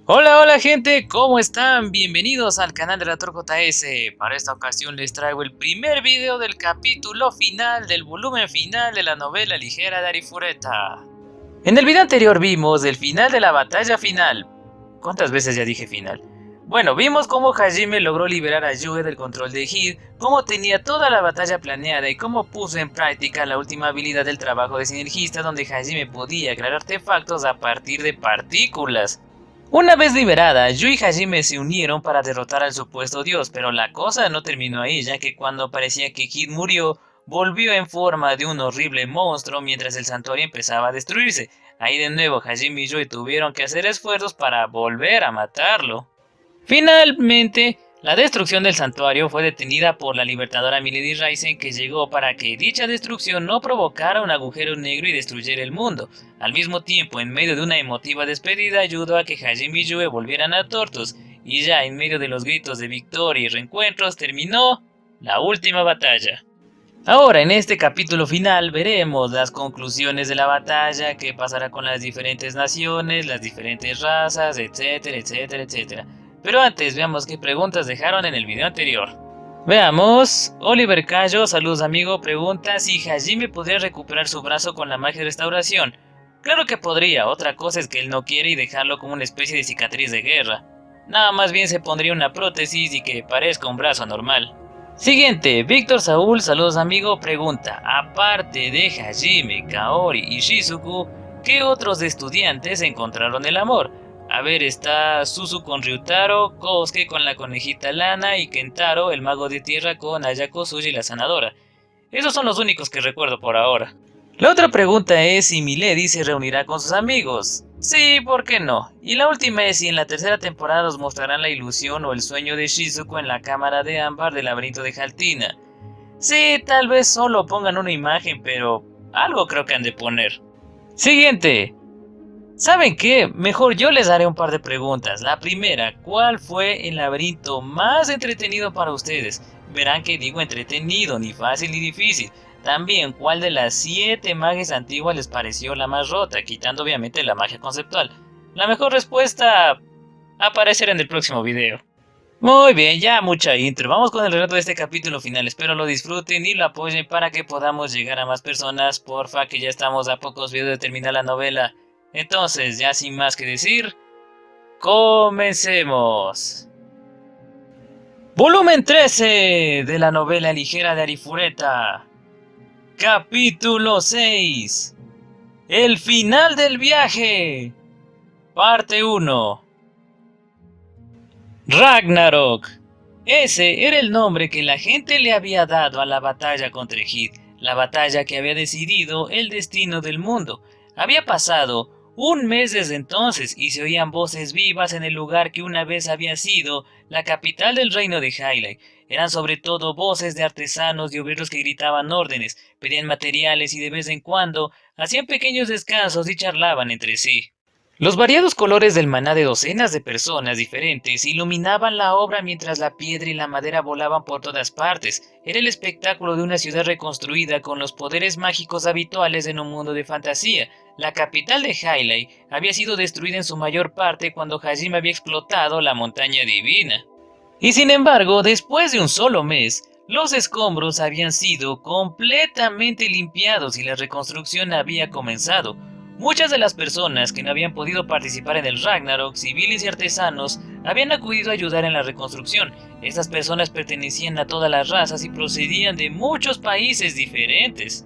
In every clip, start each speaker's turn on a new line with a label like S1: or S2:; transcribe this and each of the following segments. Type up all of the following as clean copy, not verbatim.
S1: Hola, hola gente, ¿cómo están? Bienvenidos al canal de la JS. Para esta ocasión les traigo el primer video del capítulo final del volumen final de la novela ligera de Arifureta. En el video anterior vimos el final de la batalla final. ¿Cuántas veces ya dije final? Bueno, vimos cómo Hajime logró liberar a Yue del control de Hid, cómo tenía toda la batalla planeada y cómo puso en práctica la última habilidad del trabajo de sinergista donde Hajime podía crear artefactos a partir de partículas. Una vez liberada, Yui y Hajime se unieron para derrotar al supuesto dios, pero la cosa no terminó ahí, ya que cuando parecía que Kid murió, volvió en forma de un horrible monstruo mientras el santuario empezaba a destruirse. Ahí de nuevo Hajime y Yui tuvieron que hacer esfuerzos para volver a matarlo. Finalmente, la destrucción del santuario fue detenida por la libertadora Milady Raizen, que llegó para que dicha destrucción no provocara un agujero negro y destruyera el mundo. Al mismo tiempo, en medio de una emotiva despedida, ayudó a que Hajime y Yue volvieran a Tortus, y ya en medio de los gritos de victoria y reencuentros terminó la última batalla. Ahora, en este capítulo final, veremos las conclusiones de la batalla, qué pasará con las diferentes naciones, las diferentes razas, etcétera, etcétera, etcétera. Pero antes, veamos qué preguntas dejaron en el video anterior. Veamos, Oliver Cayo, saludos amigo, pregunta si Hajime podría recuperar su brazo con la magia de restauración. Claro que podría, otra cosa es que él no quiere y dejarlo como una especie de cicatriz de guerra. Nada más bien se pondría una prótesis y que parezca un brazo normal. Siguiente, Víctor Saúl, saludos amigo, pregunta, aparte de Hajime, Kaori y Shizuku, ¿qué otros estudiantes encontraron el amor? A ver, está Suzu con Ryutaro, Kosuke con la conejita Lana y Kentaro, el mago de tierra, con Ayako, Suji la sanadora. Esos son los únicos que recuerdo por ahora. La otra pregunta es si Milady se reunirá con sus amigos. Sí, ¿por qué no? Y la última es si en la tercera temporada nos mostrarán la ilusión o el sueño de Shizuku en la cámara de ámbar del laberinto de Haltina. Sí, tal vez solo pongan una imagen, pero algo creo que han de poner. Siguiente. ¿Saben qué? Mejor yo les haré un par de preguntas. La primera, ¿cuál fue el laberinto más entretenido para ustedes? Verán que digo entretenido, ni fácil ni difícil. También, ¿cuál de las 7 magias antiguas les pareció la más rota? Quitando obviamente la magia conceptual. La mejor respuesta aparecerá en el próximo video. Muy bien, ya mucha intro. Vamos con el relato de este capítulo final. Espero lo disfruten y lo apoyen para que podamos llegar a más personas. Porfa, que ya estamos a pocos videos de terminar la novela. Entonces, ya sin más que decir, comencemos. Volumen 13 de la novela ligera de Arifureta. Capítulo 6. El final del viaje. Parte 1. Ragnarok. Ese era el nombre que la gente le había dado a la batalla contra Hid, la batalla que había decidido el destino del mundo. Había pasado un mes desde entonces y se oían voces vivas en el lugar que una vez había sido la capital del reino de Hylight. Eran sobre todo voces de artesanos y obreros que gritaban órdenes, pedían materiales y de vez en cuando hacían pequeños descansos y charlaban entre sí. Los variados colores del maná de docenas de personas diferentes iluminaban la obra mientras la piedra y la madera volaban por todas partes. Era el espectáculo de una ciudad reconstruida con los poderes mágicos habituales en un mundo de fantasía. La capital de Hylight había sido destruida en su mayor parte cuando Hajime había explotado la montaña divina. Y sin embargo, después de un solo mes, los escombros habían sido completamente limpiados y la reconstrucción había comenzado. Muchas de las personas que no habían podido participar en el Ragnarok, civiles y artesanos, habían acudido a ayudar en la reconstrucción. Estas personas pertenecían a todas las razas y procedían de muchos países diferentes.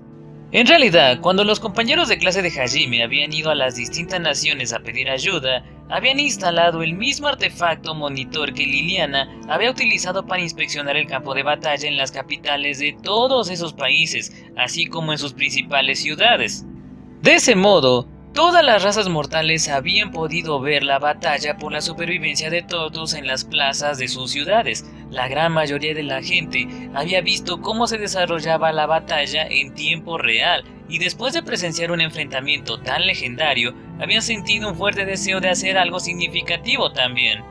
S1: En realidad, cuando los compañeros de clase de Hajime habían ido a las distintas naciones a pedir ayuda, habían instalado el mismo artefacto monitor que Liliana había utilizado para inspeccionar el campo de batalla en las capitales de todos esos países, así como en sus principales ciudades. De ese modo, todas las razas mortales habían podido ver la batalla por la supervivencia de Tortus en las plazas de sus ciudades. La gran mayoría de la gente había visto cómo se desarrollaba la batalla en tiempo real, y después de presenciar un enfrentamiento tan legendario, habían sentido un fuerte deseo de hacer algo significativo también.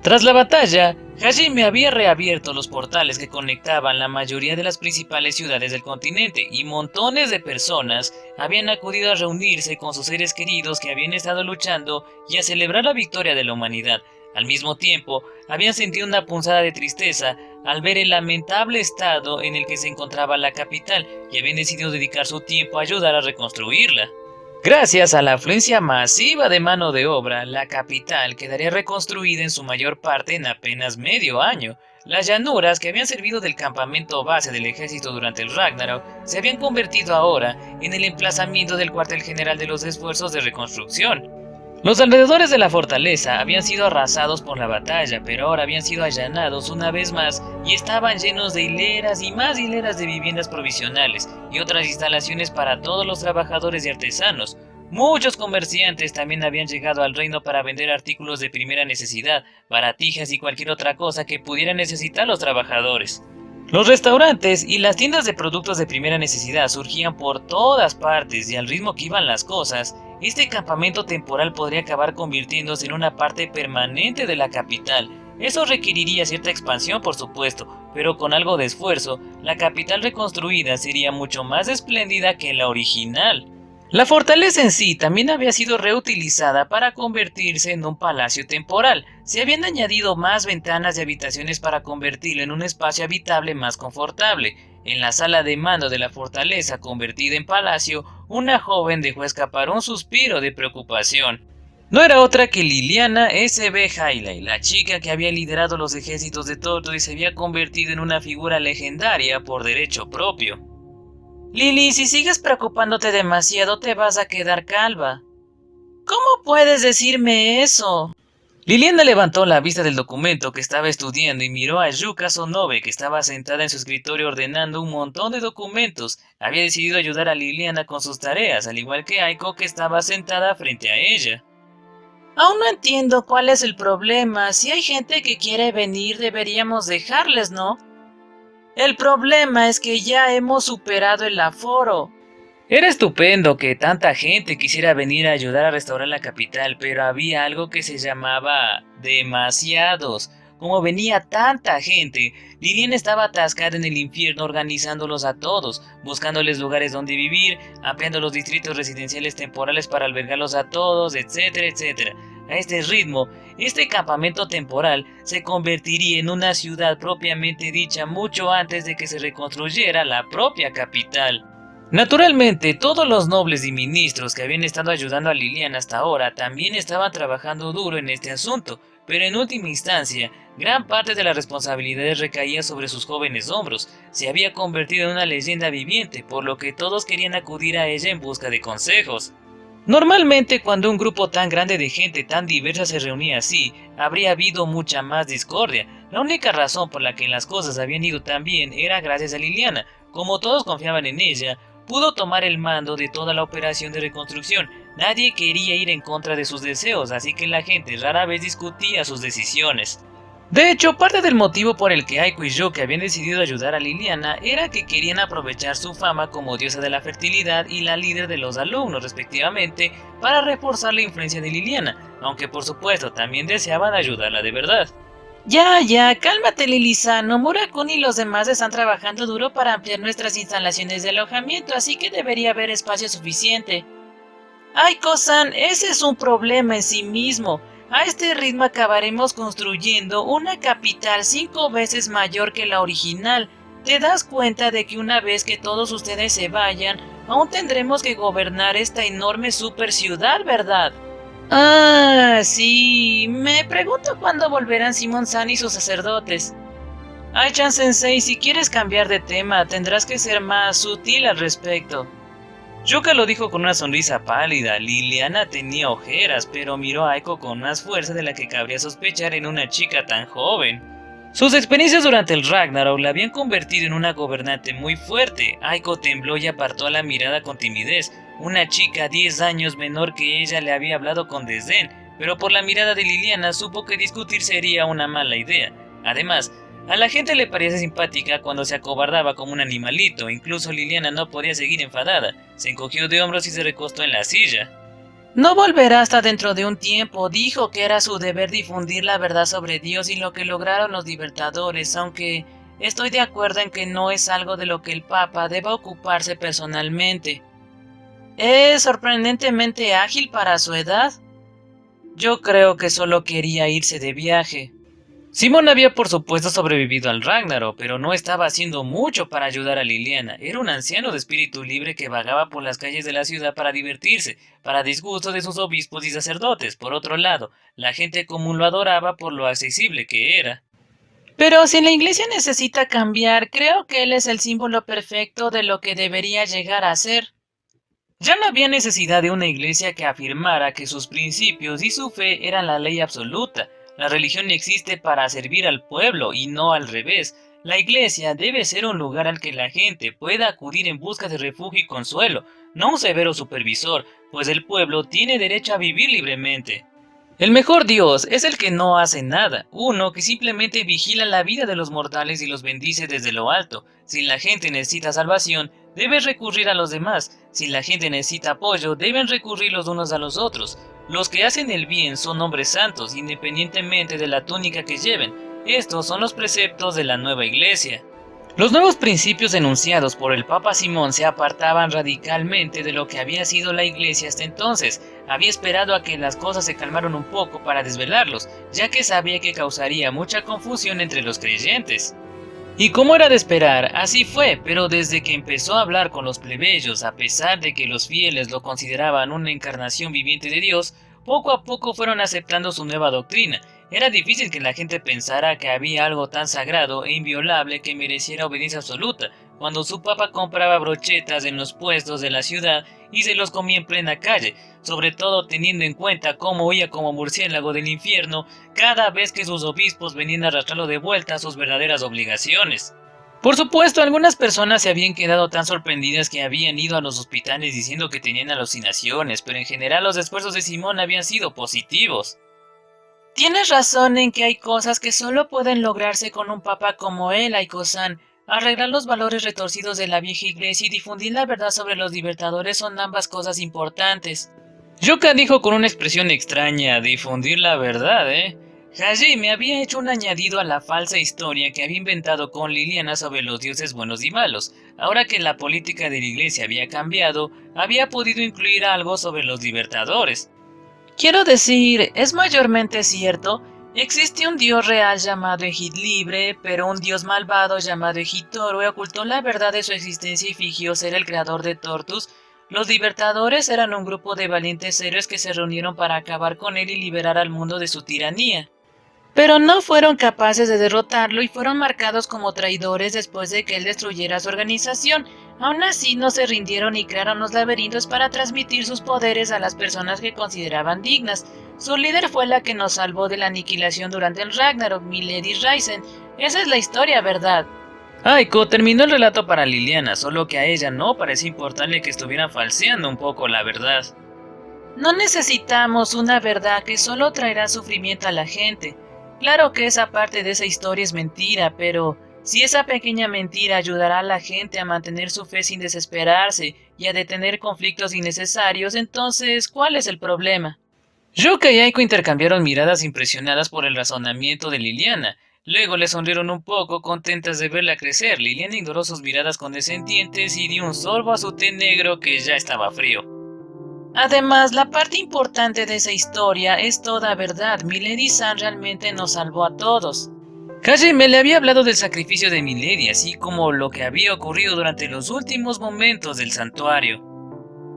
S1: Tras la batalla, Hajime había reabierto los portales que conectaban la mayoría de las principales ciudades del continente y montones de personas habían acudido a reunirse con sus seres queridos que habían estado luchando y a celebrar la victoria de la humanidad. Al mismo tiempo, habían sentido una punzada de tristeza al ver el lamentable estado en el que se encontraba la capital y habían decidido dedicar su tiempo a ayudar a reconstruirla. Gracias a la afluencia masiva de mano de obra, la capital quedaría reconstruida en su mayor parte en apenas medio año. Las llanuras que habían servido del campamento base del ejército durante el Ragnarok se habían convertido ahora en el emplazamiento del cuartel general de los esfuerzos de reconstrucción. Los alrededores de la fortaleza habían sido arrasados por la batalla, pero ahora habían sido allanados una vez más y estaban llenos de hileras y más hileras de viviendas provisionales y otras instalaciones para todos los trabajadores y artesanos. Muchos comerciantes también habían llegado al reino para vender artículos de primera necesidad, baratijas y cualquier otra cosa que pudieran necesitar los trabajadores. Los restaurantes y las tiendas de productos de primera necesidad surgían por todas partes y al ritmo que iban las cosas, este campamento temporal podría acabar convirtiéndose en una parte permanente de la capital. Eso requeriría cierta expansión, por supuesto, pero con algo de esfuerzo, la capital reconstruida sería mucho más espléndida que la original. La fortaleza en sí también había sido reutilizada para convertirse en un palacio temporal. Se habían añadido más ventanas y habitaciones para convertirlo en un espacio habitable más confortable. En la sala de mando de la fortaleza convertida en palacio, una joven dejó escapar un suspiro de preocupación. No era otra que Liliana S.B. Hailey, la chica que había liderado los ejércitos de Torto y se había convertido en una figura legendaria por derecho propio. Lily, si sigues preocupándote demasiado te vas a quedar calva. ¿Cómo puedes decirme eso? Liliana levantó la vista del documento que estaba estudiando y miró a Yuka Sonobe, que estaba sentada en su escritorio ordenando un montón de documentos. Había decidido ayudar a Liliana con sus tareas, al igual que Aiko, que estaba sentada frente a ella. Aún no entiendo cuál es el problema. Si hay gente que quiere venir, deberíamos dejarles, ¿no? El problema es que ya hemos superado el aforo. Era estupendo que tanta gente quisiera venir a ayudar a restaurar la capital, pero había algo que se llamaba demasiados. Como venía tanta gente, Liliana estaba atascada en el infierno organizándolos a todos, buscándoles lugares donde vivir, ampliando los distritos residenciales temporales para albergarlos a todos, etcétera, etcétera. A este ritmo, este campamento temporal se convertiría en una ciudad propiamente dicha mucho antes de que se reconstruyera la propia capital. Naturalmente, todos los nobles y ministros que habían estado ayudando a Liliana hasta ahora también estaban trabajando duro en este asunto, pero en última instancia, gran parte de las responsabilidades recaía sobre sus jóvenes hombros. Se había convertido en una leyenda viviente, por lo que todos querían acudir a ella en busca de consejos. Normalmente, cuando un grupo tan grande de gente tan diversa se reunía así, habría habido mucha más discordia. La única razón por la que las cosas habían ido tan bien era gracias a Liliana. Como todos confiaban en ella, pudo tomar el mando de toda la operación de reconstrucción. Nadie quería ir en contra de sus deseos, así que la gente rara vez discutía sus decisiones. De hecho, parte del motivo por el que Aiko y Yuka habían decidido ayudar a Liliana era que querían aprovechar su fama como diosa de la fertilidad y la líder de los alumnos, respectivamente, para reforzar la influencia de Liliana, aunque por supuesto también deseaban ayudarla de verdad. Ya, cálmate, Lili-san. Murakun y los demás están trabajando duro para ampliar nuestras instalaciones de alojamiento, así que debería haber espacio suficiente. Aiko-san, ese es un problema en sí mismo. A este ritmo acabaremos construyendo una capital 5 veces mayor que la original. ¿Te das cuenta de que una vez que todos ustedes se vayan, aún tendremos que gobernar esta enorme super ciudad, verdad? Ah, sí. Me pregunto cuándo volverán Simon-san y sus sacerdotes. Ai-chan Sensei, si quieres cambiar de tema, tendrás que ser más sutil al respecto. Yuka lo dijo con una sonrisa pálida. Liliana tenía ojeras, pero miró a Aiko con más fuerza de la que cabría sospechar en una chica tan joven. Sus experiencias durante el Ragnarok la habían convertido en una gobernante muy fuerte. Aiko tembló y apartó la mirada con timidez. Una chica 10 años menor que ella le había hablado con desdén, pero por la mirada de Liliana supo que discutir sería una mala idea. Además, a la gente le parecía simpática cuando se acobardaba como un animalito. Incluso Liliana no podía seguir enfadada. Se encogió de hombros y se recostó en la silla. No volverá hasta dentro de un tiempo. Dijo que era su deber difundir la verdad sobre Dios y lo que lograron los libertadores, aunque estoy de acuerdo en que no es algo de lo que el Papa deba ocuparse personalmente. Es sorprendentemente ágil para su edad. Yo creo que solo quería irse de viaje. Simón había por supuesto sobrevivido al Ragnarok, pero no estaba haciendo mucho para ayudar a Liliana. Era un anciano de espíritu libre que vagaba por las calles de la ciudad para divertirse, para disgusto de sus obispos y sacerdotes. Por otro lado, la gente común lo adoraba por lo accesible que era. Pero si la iglesia necesita cambiar, creo que él es el símbolo perfecto de lo que debería llegar a ser. Ya no había necesidad de una iglesia que afirmara que sus principios y su fe eran la ley absoluta. La religión existe para servir al pueblo y no al revés. La iglesia debe ser un lugar al que la gente pueda acudir en busca de refugio y consuelo, no un severo supervisor, pues el pueblo tiene derecho a vivir libremente. El mejor Dios es el que no hace nada, uno que simplemente vigila la vida de los mortales y los bendice desde lo alto. Si la gente necesita salvación, debe recurrir a los demás. Si la gente necesita apoyo, deben recurrir los unos a los otros. Los que hacen el bien son hombres santos, independientemente de la túnica que lleven. Estos son los preceptos de la nueva iglesia. Los nuevos principios enunciados por el Papa Simón se apartaban radicalmente de lo que había sido la iglesia hasta entonces. Había esperado a que las cosas se calmaran un poco para desvelarlos, ya que sabía que causaría mucha confusión entre los creyentes. Y como era de esperar, así fue, pero desde que empezó a hablar con los plebeyos, a pesar de que los fieles lo consideraban una encarnación viviente de Dios, poco a poco fueron aceptando su nueva doctrina. Era difícil que la gente pensara que había algo tan sagrado e inviolable que mereciera obediencia absoluta, cuando su papa compraba brochetas en los puestos de la ciudad y se los comía en plena calle, sobre todo teniendo en cuenta cómo huía como murciélago del infierno cada vez que sus obispos venían a arrastrarlo de vuelta a sus verdaderas obligaciones. Por supuesto, algunas personas se habían quedado tan sorprendidas que habían ido a los hospitales diciendo que tenían alucinaciones, pero en general los esfuerzos de Simón habían sido positivos. Tienes razón en que hay cosas que solo pueden lograrse con un papa como él, Aiko-san. Arreglar los valores retorcidos de la vieja iglesia y difundir la verdad sobre los libertadores son ambas cosas importantes. Yuka dijo con una expresión extraña, difundir la verdad, Hajime había hecho un añadido a la falsa historia que había inventado con Liliana sobre los dioses buenos y malos. Ahora que la política de la iglesia había cambiado, había podido incluir algo sobre los libertadores. Quiero decir, es mayormente cierto, existe un dios real llamado Ejid Libre, pero un dios malvado llamado Ejidoro ocultó la verdad de su existencia y fingió ser el creador de Tortus. Los libertadores eran un grupo de valientes héroes que se reunieron para acabar con él y liberar al mundo de su tiranía. Pero no fueron capaces de derrotarlo y fueron marcados como traidores después de que él destruyera su organización. Aún así no se rindieron y crearon los laberintos para transmitir sus poderes a las personas que consideraban dignas. Su líder fue la que nos salvó de la aniquilación durante el Ragnarok, Milady Raizen. Esa es la historia, ¿verdad? Aiko terminó el relato para Liliana, solo que a ella no parecía importarle que estuvieran falseando un poco la verdad. No necesitamos una verdad que solo traerá sufrimiento a la gente. Claro que esa parte de esa historia es mentira, pero si esa pequeña mentira ayudará a la gente a mantener su fe sin desesperarse y a detener conflictos innecesarios, entonces, ¿cuál es el problema? Yuka y Aiko intercambiaron miradas impresionadas por el razonamiento de Liliana. Luego le sonrieron un poco, contentas de verla crecer. Liliana ignoró sus miradas condescendientes y dio un sorbo a su té negro que ya estaba frío. Además, la parte importante de esa historia es toda verdad. Milady-san realmente nos salvó a todos. Hajime le había hablado del sacrificio de Milady, así como lo que había ocurrido durante los últimos momentos del santuario.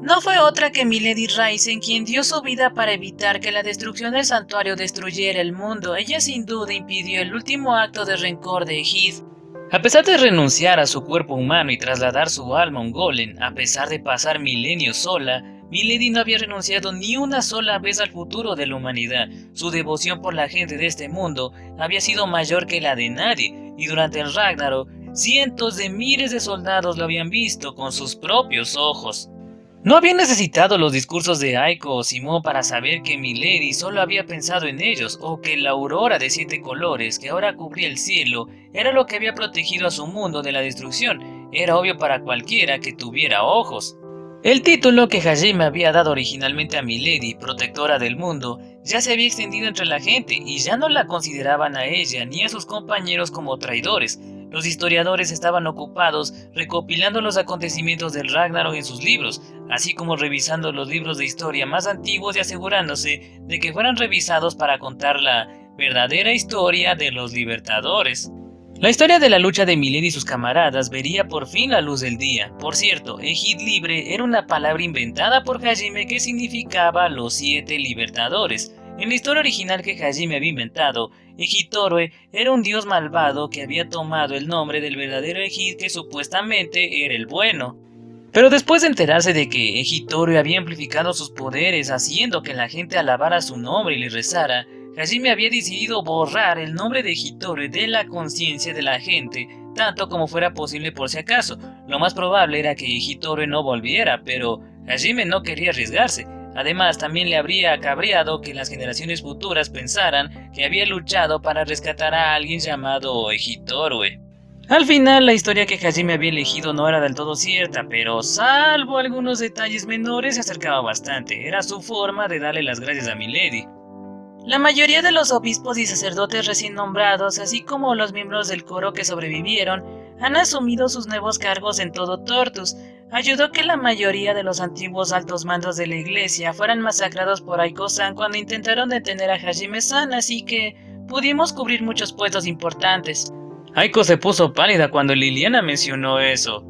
S1: No fue otra que Milady Raizen quien dio su vida para evitar que la destrucción del santuario destruyera el mundo. Ella sin duda impidió el último acto de rencor de Ejid. A pesar de renunciar a su cuerpo humano y trasladar su alma a un golem, a pesar de pasar milenios sola, Milady no había renunciado ni una sola vez al futuro de la humanidad. Su devoción por la gente de este mundo había sido mayor que la de nadie, y durante el Ragnarok, cientos de miles de soldados lo habían visto con sus propios ojos. No había necesitado los discursos de Aiko o Simón para saber que Milady solo había pensado en ellos, o que la aurora de 7 colores que ahora cubría el cielo era lo que había protegido a su mundo de la destrucción. Era obvio para cualquiera que tuviera ojos. El título que Hajime había dado originalmente a Milady, protectora del mundo, ya se había extendido entre la gente y ya no la consideraban a ella ni a sus compañeros como traidores. Los historiadores estaban ocupados recopilando los acontecimientos del Ragnarok en sus libros, así como revisando los libros de historia más antiguos y asegurándose de que fueran revisados para contar la verdadera historia de los libertadores. La historia de la lucha de Milady y sus camaradas vería por fin la luz del día. Por cierto, Ejid Libre era una palabra inventada por Hajime que significaba los 7 libertadores. En la historia original que Hajime había inventado, Ejid Toroe era un dios malvado que había tomado el nombre del verdadero Ejid, que supuestamente era el bueno. Pero después de enterarse de que Ejid Toroe había amplificado sus poderes haciendo que la gente alabara su nombre y le rezara, Hajime había decidido borrar el nombre de Ejid Toroe de la conciencia de la gente, tanto como fuera posible por si acaso. Lo más probable era que Ejid Toroe no volviera, pero Hajime no quería arriesgarse. Además, también le habría cabreado que las generaciones futuras pensaran que había luchado para rescatar a alguien llamado Ejid Toroe. Al final, la historia que Hajime había elegido no era del todo cierta, pero salvo algunos detalles menores se acercaba bastante. Era su forma de darle las gracias a Milady. La mayoría de los obispos y sacerdotes recién nombrados, así como los miembros del coro que sobrevivieron, han asumido sus nuevos cargos en todo Tortus. Ayudó que la mayoría de los antiguos altos mandos de la iglesia fueran masacrados por Aiko-san cuando intentaron detener a Hajime-san, así que pudimos cubrir muchos puestos importantes. Aiko se puso pálida cuando Liliana mencionó eso.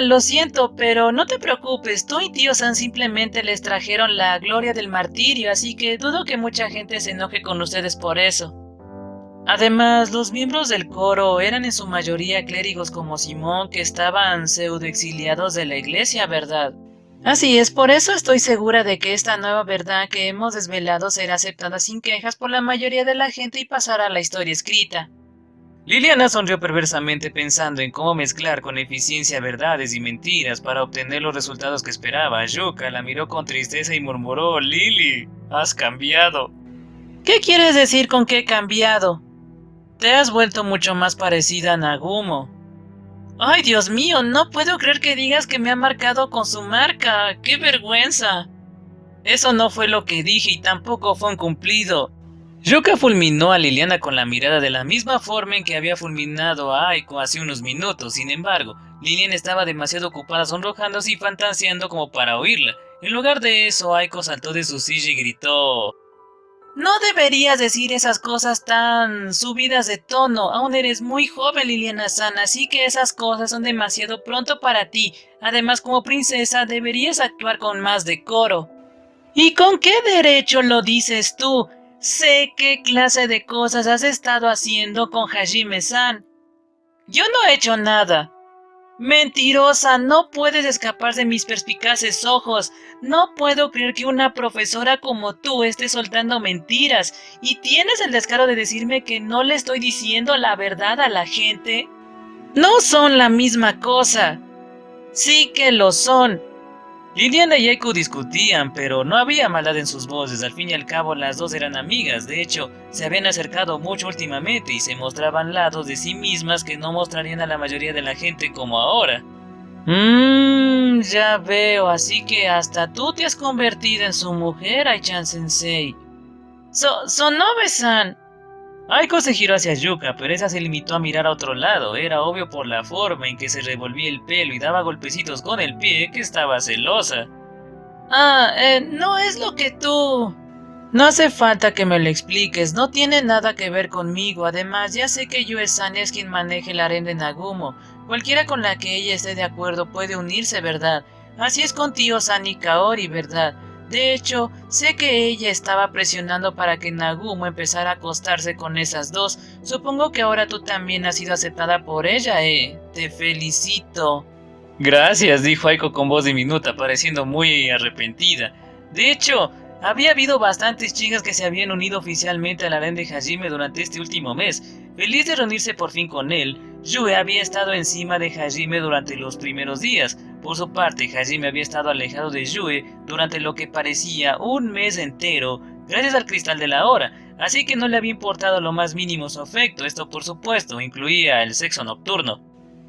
S1: Lo siento, pero no te preocupes, tú y tío San simplemente les trajeron la gloria del martirio, así que dudo que mucha gente se enoje con ustedes por eso. Además, los miembros del coro eran en su mayoría clérigos como Simón, que estaban pseudoexiliados de la iglesia, ¿verdad? Así es, por eso estoy segura de que esta nueva verdad que hemos desvelado será aceptada sin quejas por la mayoría de la gente y pasará a la historia escrita. Liliana sonrió perversamente pensando en cómo mezclar con eficiencia verdades y mentiras para obtener los resultados que esperaba. Yuka la miró con tristeza y murmuró: «Lily, has cambiado». ¿Qué quieres decir con que he cambiado? Te has vuelto mucho más parecida a Nagumo. ¡Ay, Dios mío! No puedo creer que digas que me ha marcado con su marca. ¡Qué vergüenza! Eso no fue lo que dije y tampoco fue un cumplido. Yuka fulminó a Liliana con la mirada de la misma forma en que había fulminado a Aiko hace unos minutos. Sin embargo, Liliana estaba demasiado ocupada sonrojándose y fantaseando como para oírla. En lugar de eso, Aiko saltó de su silla y gritó: «No deberías decir esas cosas tan subidas de tono. Aún eres muy joven, Liliana-san, así que esas cosas son demasiado pronto para ti. Además, como princesa, deberías actuar con más decoro». ¿Y con qué derecho lo dices tú? Sé qué clase de cosas has estado haciendo con Hajime-san. Yo no he hecho nada. Mentirosa, no puedes escapar de mis perspicaces ojos. No puedo creer que una profesora como tú esté soltando mentiras. ¿Y tienes el descaro de decirme que no le estoy diciendo la verdad a la gente? No son la misma cosa. Sí que lo son. Liliana y Aiko discutían, pero no había maldad en sus voces. Al fin y al cabo, las dos eran amigas. De hecho, se habían acercado mucho últimamente y se mostraban lados de sí mismas que no mostrarían a la mayoría de la gente como ahora. Ya veo, así que hasta tú te has convertido en su mujer, Ai-chan Sensei. Sonobe-san. Aiko se giró hacia Yuka, pero esa se limitó a mirar a otro lado. Era obvio por la forma en que se revolvía el pelo y daba golpecitos con el pie que estaba celosa. No es lo que tú... No hace falta que me lo expliques, no tiene nada que ver conmigo. Además, ya sé que Yue-san es quien maneja el harem de Nagumo. Cualquiera con la que ella esté de acuerdo puede unirse, ¿verdad? Así es con tío-san y Kaori, ¿verdad? De hecho, sé que ella estaba presionando para que Nagumo empezara a acostarse con esas dos. Supongo que ahora tú también has sido aceptada por ella, Te felicito. Gracias, dijo Aiko con voz diminuta, pareciendo muy arrepentida. De hecho, había habido bastantes chicas que se habían unido oficialmente al harem de Hajime durante este último mes. Feliz de reunirse por fin con él, Yue había estado encima de Hajime durante los primeros días. Por su parte, Hajime había estado alejado de Yue durante lo que parecía un mes entero, gracias al cristal de la hora, así que no le había importado lo más mínimo su afecto. Esto, por supuesto, incluía el sexo nocturno.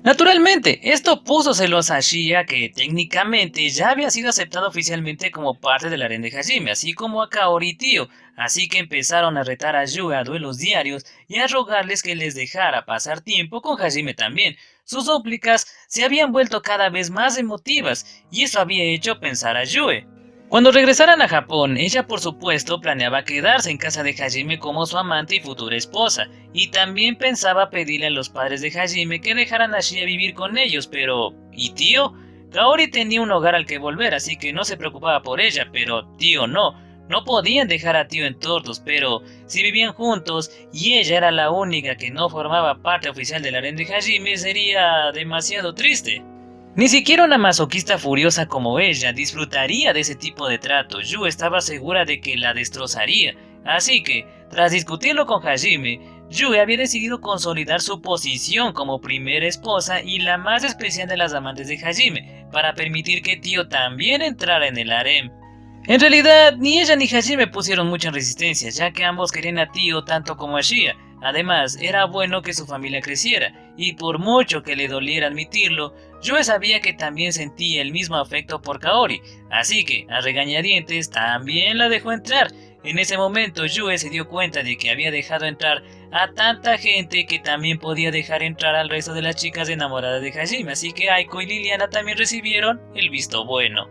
S1: Naturalmente, esto puso celosa a Shia, que técnicamente ya había sido aceptada oficialmente como parte del harén de Hajime, así como a Kaori y Tio, así que empezaron a retar a Yue a duelos diarios y a rogarles que les dejara pasar tiempo con Hajime también. Sus súplicas se habían vuelto cada vez más emotivas, y eso había hecho pensar a Yue. Cuando regresaran a Japón, ella por supuesto planeaba quedarse en casa de Hajime como su amante y futura esposa, y también pensaba pedirle a los padres de Hajime que dejaran a Shia vivir con ellos, pero ¿y Tio? Kaori tenía un hogar al que volver, así que no se preocupaba por ella, pero Tio no podían dejar a Tio en Tordos, pero si vivían juntos y ella era la única que no formaba parte oficial del harén de Hajime, sería demasiado triste. Ni siquiera una masoquista furiosa como ella disfrutaría de ese tipo de trato. Yu estaba segura de que la destrozaría, así que, tras discutirlo con Hajime, Yu había decidido consolidar su posición como primera esposa y la más especial de las amantes de Hajime, para permitir que Tio también entrara en el harem. En realidad, ni ella ni Hajime pusieron mucha resistencia, ya que ambos querían a Tio tanto como a Shia. Además, era bueno que su familia creciera, y por mucho que le doliera admitirlo, Yue sabía que también sentía el mismo afecto por Kaori, así que, a regañadientes, también la dejó entrar. En ese momento, Yue se dio cuenta de que había dejado entrar a tanta gente que también podía dejar entrar al resto de las chicas enamoradas de Hajime, así que Aiko y Liliana también recibieron el visto bueno.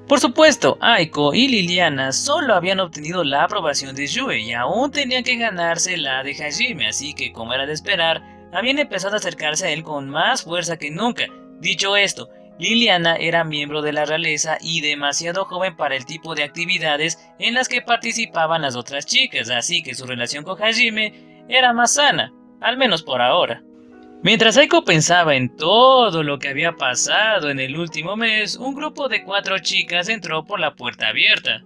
S1: Por supuesto, Aiko y Liliana solo habían obtenido la aprobación de Yue y aún tenían que ganarse la de Hajime, así que, como era de esperar, habían empezado a acercarse a él con más fuerza que nunca. Dicho esto, Liliana era miembro de la realeza y demasiado joven para el tipo de actividades en las que participaban las otras chicas, así que su relación con Hajime era más sana, al menos por ahora. Mientras Aiko pensaba en todo lo que había pasado en el último mes, un grupo de 4 chicas entró por la puerta abierta.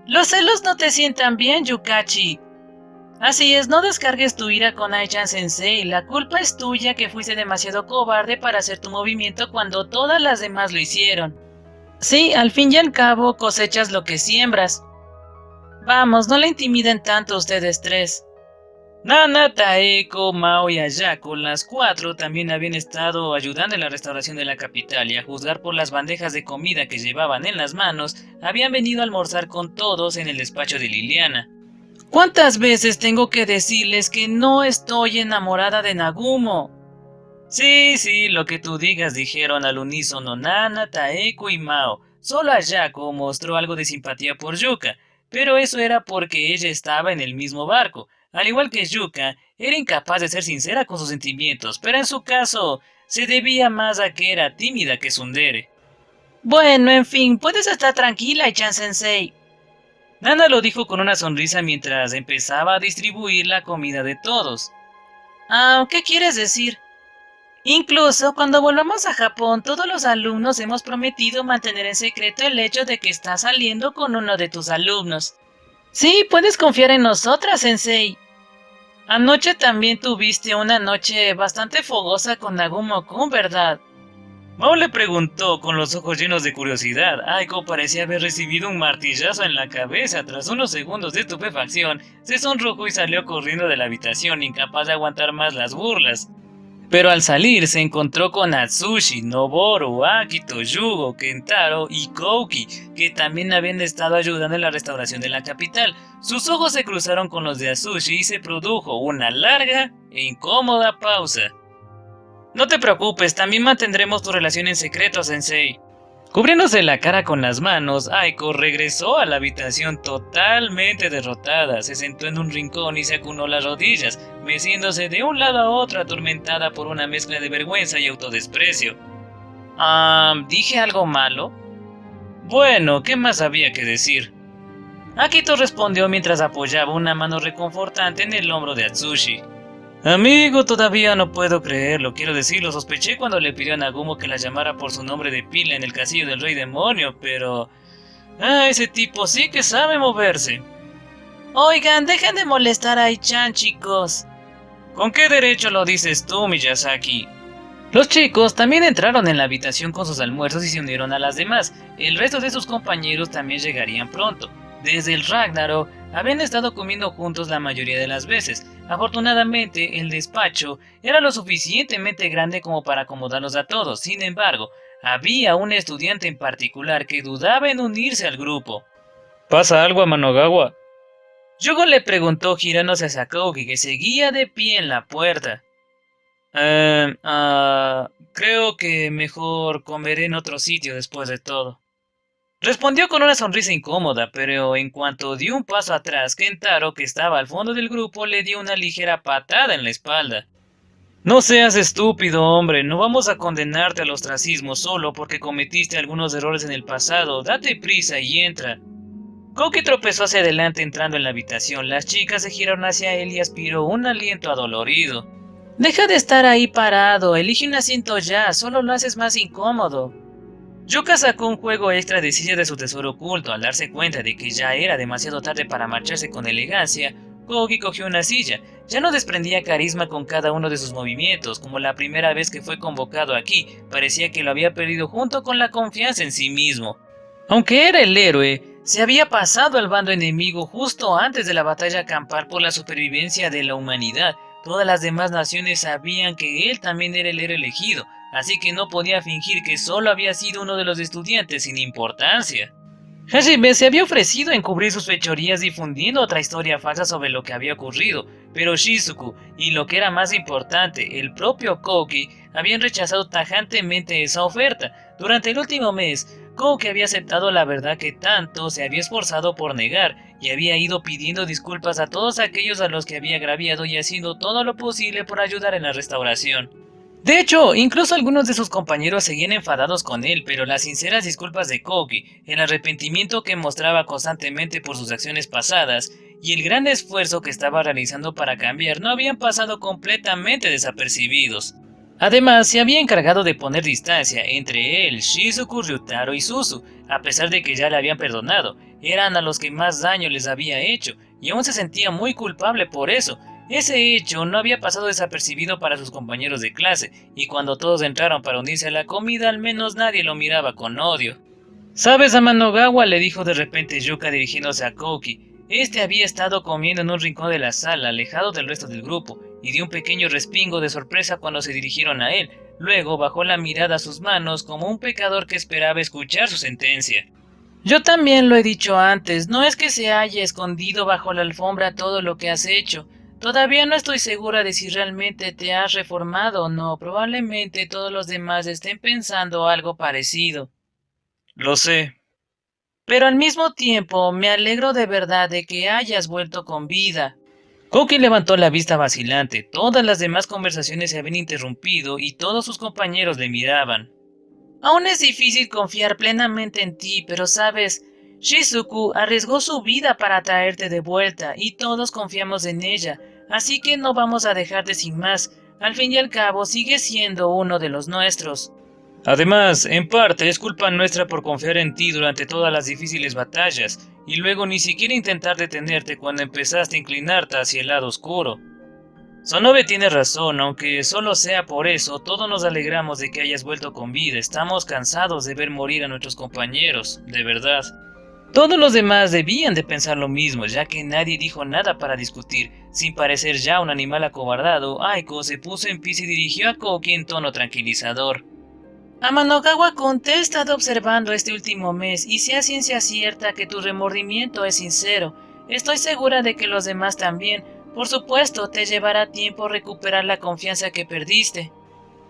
S1: Los celos no te sientan bien, Yukachi. Así es, no descargues tu ira con Aichan Sensei, la culpa es tuya que fuiste demasiado cobarde para hacer tu movimiento cuando todas las demás lo hicieron. Sí, al fin y al cabo cosechas lo que siembras. Vamos, no le intimiden tanto a ustedes tres. Nana, Taeko, Mao y Ayako, las 4 también habían estado ayudando en la restauración de la capital y a juzgar por las bandejas de comida que llevaban en las manos, habían venido a almorzar con todos en el despacho de Liliana. ¿Cuántas veces tengo que decirles que no estoy enamorada de Nagumo? Sí, lo que tú digas, dijeron al unísono Nana, Taeko y Mao. Solo Ayako mostró algo de simpatía por Yuka, pero eso era porque ella estaba en el mismo barco. Al igual que Yuka, era incapaz de ser sincera con sus sentimientos, pero en su caso se debía más a que era tímida que tsundere. Bueno, en fin, puedes estar tranquila, Ichan Sensei. Nana lo dijo con una sonrisa mientras empezaba a distribuir la comida de todos. Ah, ¿qué quieres decir? Incluso cuando volvamos a Japón, todos los alumnos hemos prometido mantener en secreto el hecho de que estás saliendo con uno de tus alumnos. Sí, puedes confiar en nosotras, Sensei. Anoche también tuviste una noche bastante fogosa con Nagumo-kun, ¿verdad? Mao le preguntó con los ojos llenos de curiosidad. Aiko parecía haber recibido un martillazo en la cabeza. Tras unos segundos de estupefacción, se sonrojó y salió corriendo de la habitación, incapaz de aguantar más las burlas. Pero al salir se encontró con Atsushi, Noboru, Akito, Yugo, Kentaro y Kouki, que también habían estado ayudando en la restauración de la capital. Sus ojos se cruzaron con los de Atsushi y se produjo una larga e incómoda pausa. No te preocupes, también mantendremos tu relación en secreto, Sensei. Cubriéndose la cara con las manos, Aiko regresó a la habitación totalmente derrotada. Se sentó en un rincón y se acunó las rodillas, meciéndose de un lado a otro atormentada por una mezcla de vergüenza y autodesprecio. ¿Dije algo malo? Bueno, ¿qué más había que decir? Akito respondió mientras apoyaba una mano reconfortante en el hombro de Atsushi. Amigo, todavía no puedo creerlo, quiero decir, lo sospeché cuando le pidió a Nagumo que la llamara por su nombre de pila en el castillo del Rey Demonio, pero... ese tipo sí que sabe moverse. Oigan, dejen de molestar a Ai-chan, chicos. ¿Con qué derecho lo dices tú, Miyazaki? Los chicos también entraron en la habitación con sus almuerzos y se unieron a las demás. El resto de sus compañeros también llegarían pronto. Desde el Ragnarok, Habían estado comiendo juntos la mayoría de las veces. Afortunadamente, el despacho era lo suficientemente grande como para acomodarlos a todos. Sin embargo, había un estudiante en particular que dudaba en unirse al grupo.
S2: ¿Pasa algo, Amanogawa?
S1: Yugo le preguntó girándose a Sakoki, que seguía de pie en la puerta.
S2: Creo que mejor comeré en otro sitio después de todo.
S1: Respondió con una sonrisa incómoda, pero en cuanto dio un paso atrás, Kentaro, que estaba al fondo del grupo, le dio una ligera patada en la espalda.
S2: No seas estúpido, hombre, no vamos a condenarte al ostracismo solo porque cometiste algunos errores en el pasado. Date prisa y entra.
S1: Koki tropezó hacia adelante entrando en la habitación. Las chicas se giraron hacia él y aspiró un aliento adolorido. Deja de estar ahí parado, elige un asiento ya, solo lo haces más incómodo. Yuka sacó un juego extra de silla de su tesoro oculto. Al darse cuenta de que ya era demasiado tarde para marcharse con elegancia, Koki cogió una silla. Ya no desprendía carisma con cada uno de sus movimientos, como la primera vez que fue convocado aquí. Parecía que lo había perdido junto con la confianza en sí mismo. Aunque era el héroe, se había pasado al bando enemigo justo antes de la batalla campal por la supervivencia de la humanidad. Todas las demás naciones sabían que él también era el héroe elegido, así que no podía fingir que solo había sido uno de los estudiantes sin importancia. Hajime se había ofrecido a encubrir sus fechorías difundiendo otra historia falsa sobre lo que había ocurrido, pero Shizuku, y lo que era más importante, el propio Koki, habían rechazado tajantemente esa oferta. Durante el último mes, Koki había aceptado la verdad que tanto se había esforzado por negar, y había ido pidiendo disculpas a todos aquellos a los que había agraviado y haciendo todo lo posible por ayudar en la restauración. De hecho, incluso algunos de sus compañeros seguían enfadados con él, pero las sinceras disculpas de Koki, el arrepentimiento que mostraba constantemente por sus acciones pasadas, y el gran esfuerzo que estaba realizando para cambiar no habían pasado completamente desapercibidos. Además, se había encargado de poner distancia entre él, Shizuku, Ryutaro y Suzu, a pesar de que ya le habían perdonado. Eran a los que más daño les había hecho, y aún se sentía muy culpable por eso. Ese hecho no había pasado desapercibido para sus compañeros de clase, y cuando todos entraron para unirse a la comida, al menos nadie lo miraba con odio. ¿Sabes, Amanogawa?, le dijo de repente Yuka dirigiéndose a Koki. Este había estado comiendo en un rincón de la sala, alejado del resto del grupo, y dio un pequeño respingo de sorpresa cuando se dirigieron a él. Luego bajó la mirada a sus manos como un pecador que esperaba escuchar su sentencia. Yo también lo he dicho antes, no es que se haya escondido bajo la alfombra todo lo que has hecho. Todavía no estoy segura de si realmente te has reformado o no. Probablemente todos los demás estén pensando algo parecido.
S2: Lo sé.
S1: Pero al mismo tiempo me alegro de verdad de que hayas vuelto con vida. Koki levantó la vista vacilante. Todas las demás conversaciones se habían interrumpido y todos sus compañeros le miraban. Aún es difícil confiar plenamente en ti, pero sabes, Shizuku arriesgó su vida para traerte de vuelta y todos confiamos en ella, así que no vamos a dejarte sin más. Al fin y al cabo, sigue siendo uno de los nuestros.
S2: Además, en parte es culpa nuestra por confiar en ti durante todas las difíciles batallas, y luego ni siquiera intentar detenerte cuando empezaste a inclinarte hacia el lado oscuro. Sonobe tiene razón, aunque solo sea por eso, todos nos alegramos de que hayas vuelto con vida. Estamos cansados de ver morir a nuestros compañeros, de verdad. Todos los demás debían de pensar lo mismo, ya que nadie dijo nada para discutir. Sin parecer ya un animal acobardado, Aiko se puso en pie y dirigió a Koki en tono tranquilizador. Amanogawa-kun, te he estado observando este último mes y sea ciencia cierta que tu remordimiento es sincero. Estoy segura de que los demás también. Por supuesto, te llevará tiempo recuperar la confianza que perdiste.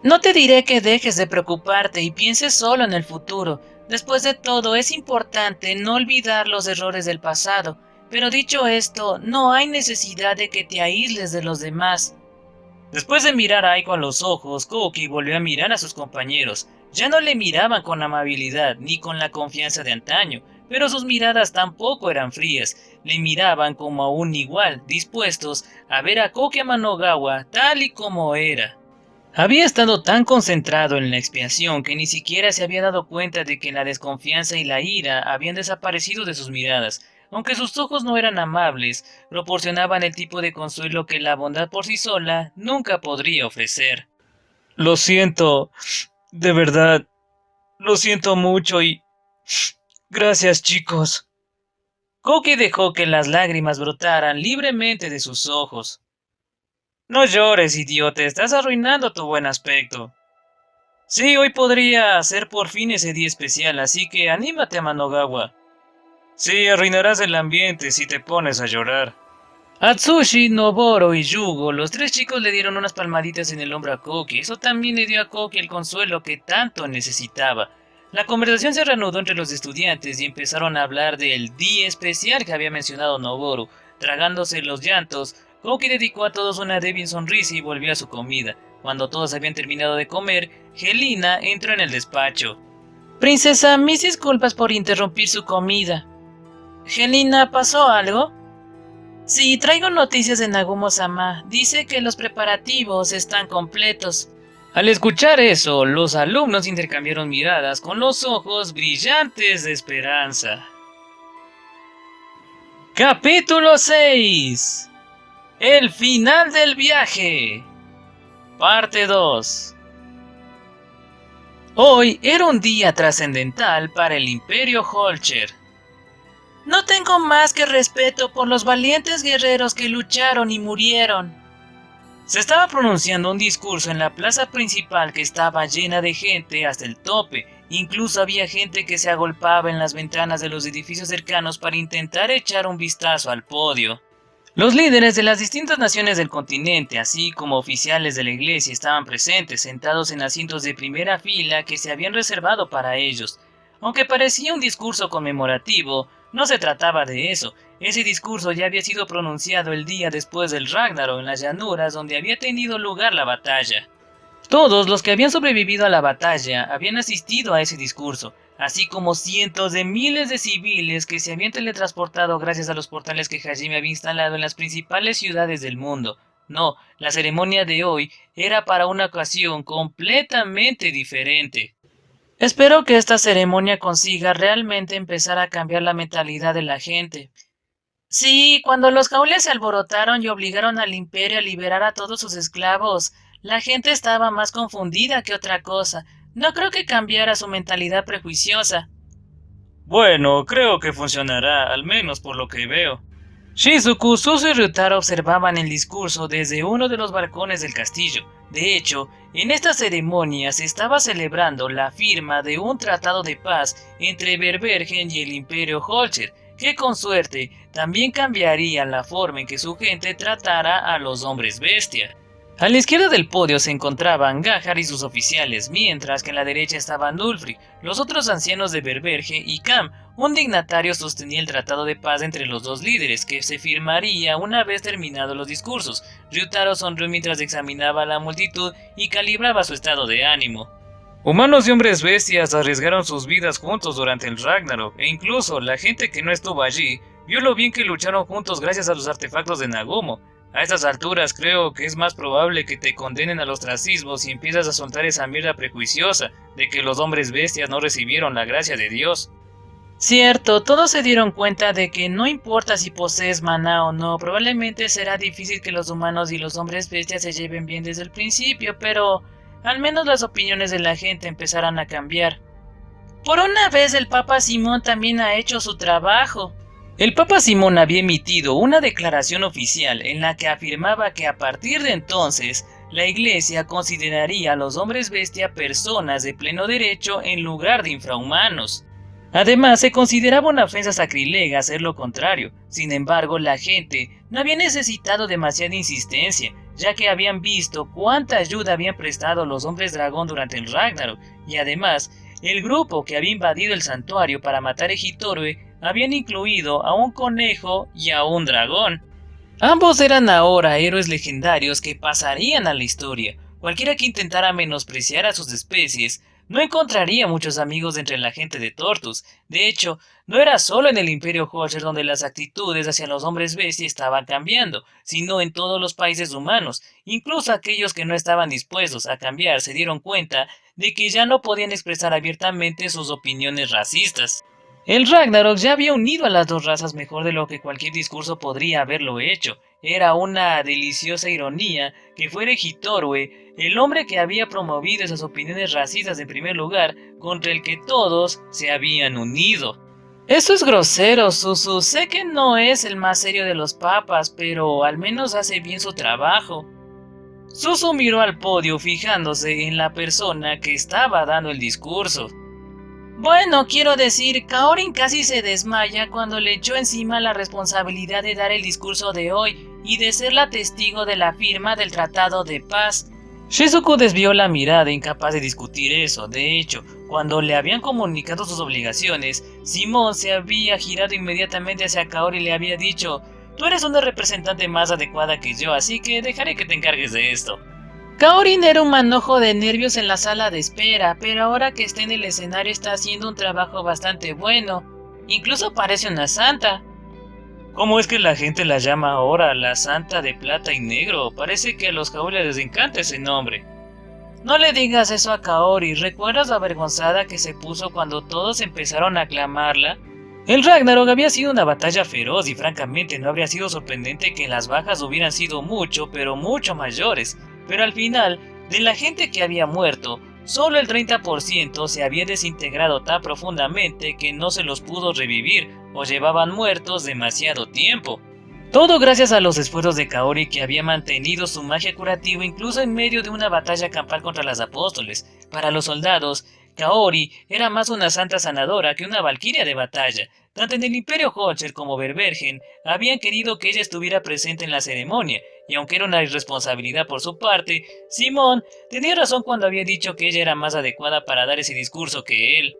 S2: No te diré que dejes de preocuparte y pienses solo en el futuro. Después de todo, es importante no olvidar los errores del pasado. Pero dicho esto, no hay necesidad de que te aísles de los demás. Después de mirar a Aiko a los ojos, Koki volvió a mirar a sus compañeros. Ya no le miraban con amabilidad ni con la confianza de antaño, pero sus miradas tampoco eran frías. Le miraban como a un igual, dispuestos a ver a Koki Amanogawa tal y como era. Había estado tan concentrado en la expiación que ni siquiera se había dado cuenta de que la desconfianza y la ira habían desaparecido de sus miradas. Aunque sus ojos no eran amables, proporcionaban el tipo de consuelo que la bondad por sí sola nunca podría ofrecer. Lo siento, de verdad, lo siento mucho y... Gracias, chicos. Koki dejó que las lágrimas brotaran libremente de sus ojos. No llores, idiota, estás arruinando tu buen aspecto. Sí, hoy podría ser por fin ese día especial, así que anímate, Amanogawa. Sí, arruinarás el ambiente si te pones a llorar. Atsushi, Noboro y Yugo, los tres chicos le dieron unas palmaditas en el hombro a Koki. Eso también le dio a Koki el consuelo que tanto necesitaba. La conversación se reanudó entre los estudiantes y empezaron a hablar del día especial que había mencionado Noboro. Tragándose los llantos, Koki dedicó a todos una débil sonrisa y volvió a su comida. Cuando todos habían terminado de comer, Helena entró en el despacho. Princesa, mis disculpas por interrumpir su comida. Helena, ¿pasó algo? Sí, traigo noticias de Nagumo-sama. Dice que los preparativos están completos. Al escuchar eso, los alumnos intercambiaron miradas con los ojos brillantes de esperanza. Capítulo 6. El final del viaje. Parte 2. Hoy era un día trascendental para el Imperio Holcher. No tengo más que respeto por los valientes guerreros que lucharon y murieron. Se estaba pronunciando un discurso en la plaza principal que estaba llena de gente hasta el tope. Incluso había gente que se agolpaba en las ventanas de los edificios cercanos para intentar echar un vistazo al podio. Los líderes de las distintas naciones del continente, así como oficiales de la iglesia, estaban presentes, sentados en asientos de primera fila que se habían reservado para ellos. Aunque parecía un discurso conmemorativo, no se trataba de eso. Ese discurso ya había sido pronunciado el día después del Ragnarok en las llanuras donde había tenido lugar la batalla. Todos los que habían sobrevivido a la batalla habían asistido a ese discurso, así como cientos de miles de civiles que se habían teletransportado gracias a los portales que Hajime había instalado en las principales ciudades del mundo. No, la ceremonia de hoy era para una ocasión completamente diferente. Espero que esta ceremonia consiga realmente empezar a cambiar la mentalidad de la gente. Sí, cuando los Gaules se alborotaron y obligaron al imperio a liberar a todos sus esclavos, la gente estaba más confundida que otra cosa. No creo que cambiara su mentalidad prejuiciosa. Bueno, creo que funcionará, al menos por lo que veo. Shizuku, Suzu y Ryutaro observaban el discurso desde uno de los balcones del castillo. De hecho, en esta ceremonia se estaba celebrando la firma de un tratado de paz entre Berbergen y el Imperio Holcher, que con suerte también cambiaría la forma en que su gente tratara a los hombres bestia. A la izquierda del podio se encontraban Gahar y sus oficiales, mientras que en la derecha estaban Ulfric, los otros ancianos de Berberge y Cam. Un dignatario sostenía el tratado de paz entre los dos líderes, que se firmaría una vez terminados los discursos. Ryutaro sonrió mientras examinaba a la multitud y calibraba su estado de ánimo. Humanos y hombres bestias arriesgaron sus vidas juntos durante el Ragnarok, e incluso la gente que no estuvo allí vio lo bien que lucharon juntos gracias a los artefactos de Nagumo. A estas alturas creo que es más probable que te condenen al ostracismo si empiezas a soltar esa mierda prejuiciosa de que los hombres bestias no recibieron la gracia de Dios. Cierto, todos se dieron cuenta de que no importa si posees maná o no, probablemente será difícil que los humanos y los hombres bestias se lleven bien desde el principio, pero al menos las opiniones de la gente empezarán a cambiar. Por una vez el Papa Simón también ha hecho su trabajo. El Papa Simón había emitido una declaración oficial en la que afirmaba que a partir de entonces la Iglesia consideraría a los hombres bestia personas de pleno derecho en lugar de infrahumanos. Además, se consideraba una ofensa sacrilega hacer lo contrario. Sin embargo, la gente no había necesitado demasiada insistencia, ya que habían visto cuánta ayuda habían prestado los hombres dragón durante el Ragnarok, y además, el grupo que había invadido el santuario para matar a Hitorue habían incluido a un conejo y a un dragón. Ambos eran ahora héroes legendarios que pasarían a la historia. Cualquiera que intentara menospreciar a sus especies no encontraría muchos amigos entre la gente de Tortus. De hecho, no era solo en el Imperio Holcher donde las actitudes hacia los hombres bestia estaban cambiando, sino en todos los países humanos. Incluso aquellos que no estaban dispuestos a cambiar se dieron cuenta de que ya no podían expresar abiertamente sus opiniones racistas. El Ragnarok ya había unido a las dos razas mejor de lo que cualquier discurso podría haberlo hecho. Era una deliciosa ironía que fuera Hitorue, el hombre que había promovido esas opiniones racistas en primer lugar, contra el que todos se habían unido. Eso es grosero, Susu. Sé que no es el más serio de los papas, pero al menos hace bien su trabajo. Susu miró al podio fijándose en la persona que estaba dando el discurso. Bueno, quiero decir, Kaorin casi se desmaya cuando le echó encima la responsabilidad de dar el discurso de hoy y de ser la testigo de la firma del Tratado de Paz. Shizuku desvió la mirada, incapaz de discutir eso. De hecho, cuando le habían comunicado sus obligaciones, Simón se había girado inmediatamente hacia Kaori y le había dicho: tú eres una representante más adecuada que yo, así que dejaré que te encargues de esto. Kaorin era un manojo de nervios en la sala de espera, pero ahora que está en el escenario está haciendo un trabajo bastante bueno. Incluso parece una santa. ¿Cómo es que la gente la llama ahora la Santa de Plata y Negro? Parece que a los Kaori les encanta ese nombre. No le digas eso a Kaori. ¿Recuerdas lo avergonzada que se puso cuando todos empezaron a aclamarla? El Ragnarok había sido una batalla feroz y francamente no habría sido sorprendente que las bajas hubieran sido mucho, pero mucho mayores. Pero al final, de la gente que había muerto, solo el 30% se había desintegrado tan profundamente que no se los pudo revivir o llevaban muertos demasiado tiempo. Todo gracias a los esfuerzos de Kaori, que había mantenido su magia curativa incluso en medio de una batalla campal contra las apóstoles. Para los soldados, Kaori era más una santa sanadora que una valquiria de batalla. Tanto en el Imperio Hocher como Berbergen habían querido que ella estuviera presente en la ceremonia, y aunque era una irresponsabilidad por su parte, Simón tenía razón cuando había dicho que ella era más adecuada para dar ese discurso que él.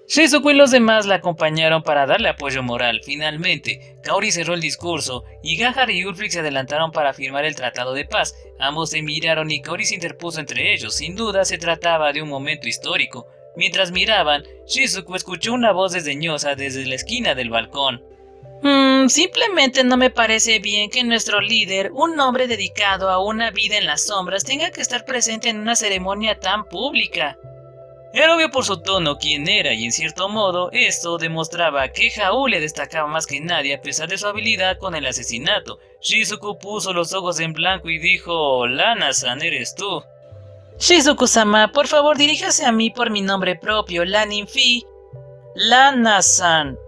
S2: Shizuku y los demás la acompañaron para darle apoyo moral. Finalmente, Kaori cerró el discurso y Gahar y Ulfric se adelantaron para firmar el tratado de paz. Ambos se miraron y Kaori se interpuso entre ellos. Sin duda se trataba de un momento histórico. Mientras miraban, Shizuku escuchó una voz desdeñosa desde la esquina del balcón. Simplemente no me parece bien que nuestro líder, un hombre dedicado a una vida en las sombras, tenga que estar presente en una ceremonia tan pública. Era obvio por su tono quién era, y en cierto modo esto demostraba que Jau le destacaba más que nadie a pesar de su habilidad con el asesinato. Shizuku puso los ojos en blanco y dijo: Lana-san, eres tú. Shizuku-sama, por favor diríjase a mí por mi nombre propio, Lanin-fi. Lana-san.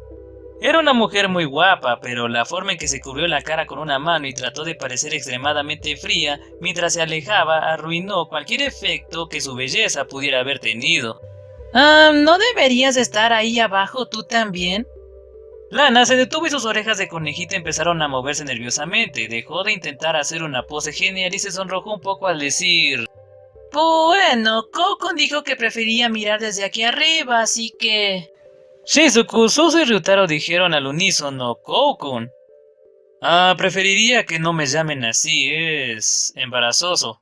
S2: Era una mujer muy guapa, pero la forma en que se cubrió la cara con una mano y trató de parecer extremadamente fría mientras se alejaba arruinó cualquier efecto que su belleza pudiera haber tenido. ¿No deberías estar ahí abajo tú también? Lana se detuvo y sus orejas de conejita empezaron a moverse nerviosamente. Dejó de intentar hacer una pose genial y se sonrojó un poco al decir: bueno, Kokon dijo que prefería mirar desde aquí arriba, así que... Shizuku, Suzu y Ryutaro dijeron al unísono: Kokon. Preferiría que no me llamen así, es embarazoso.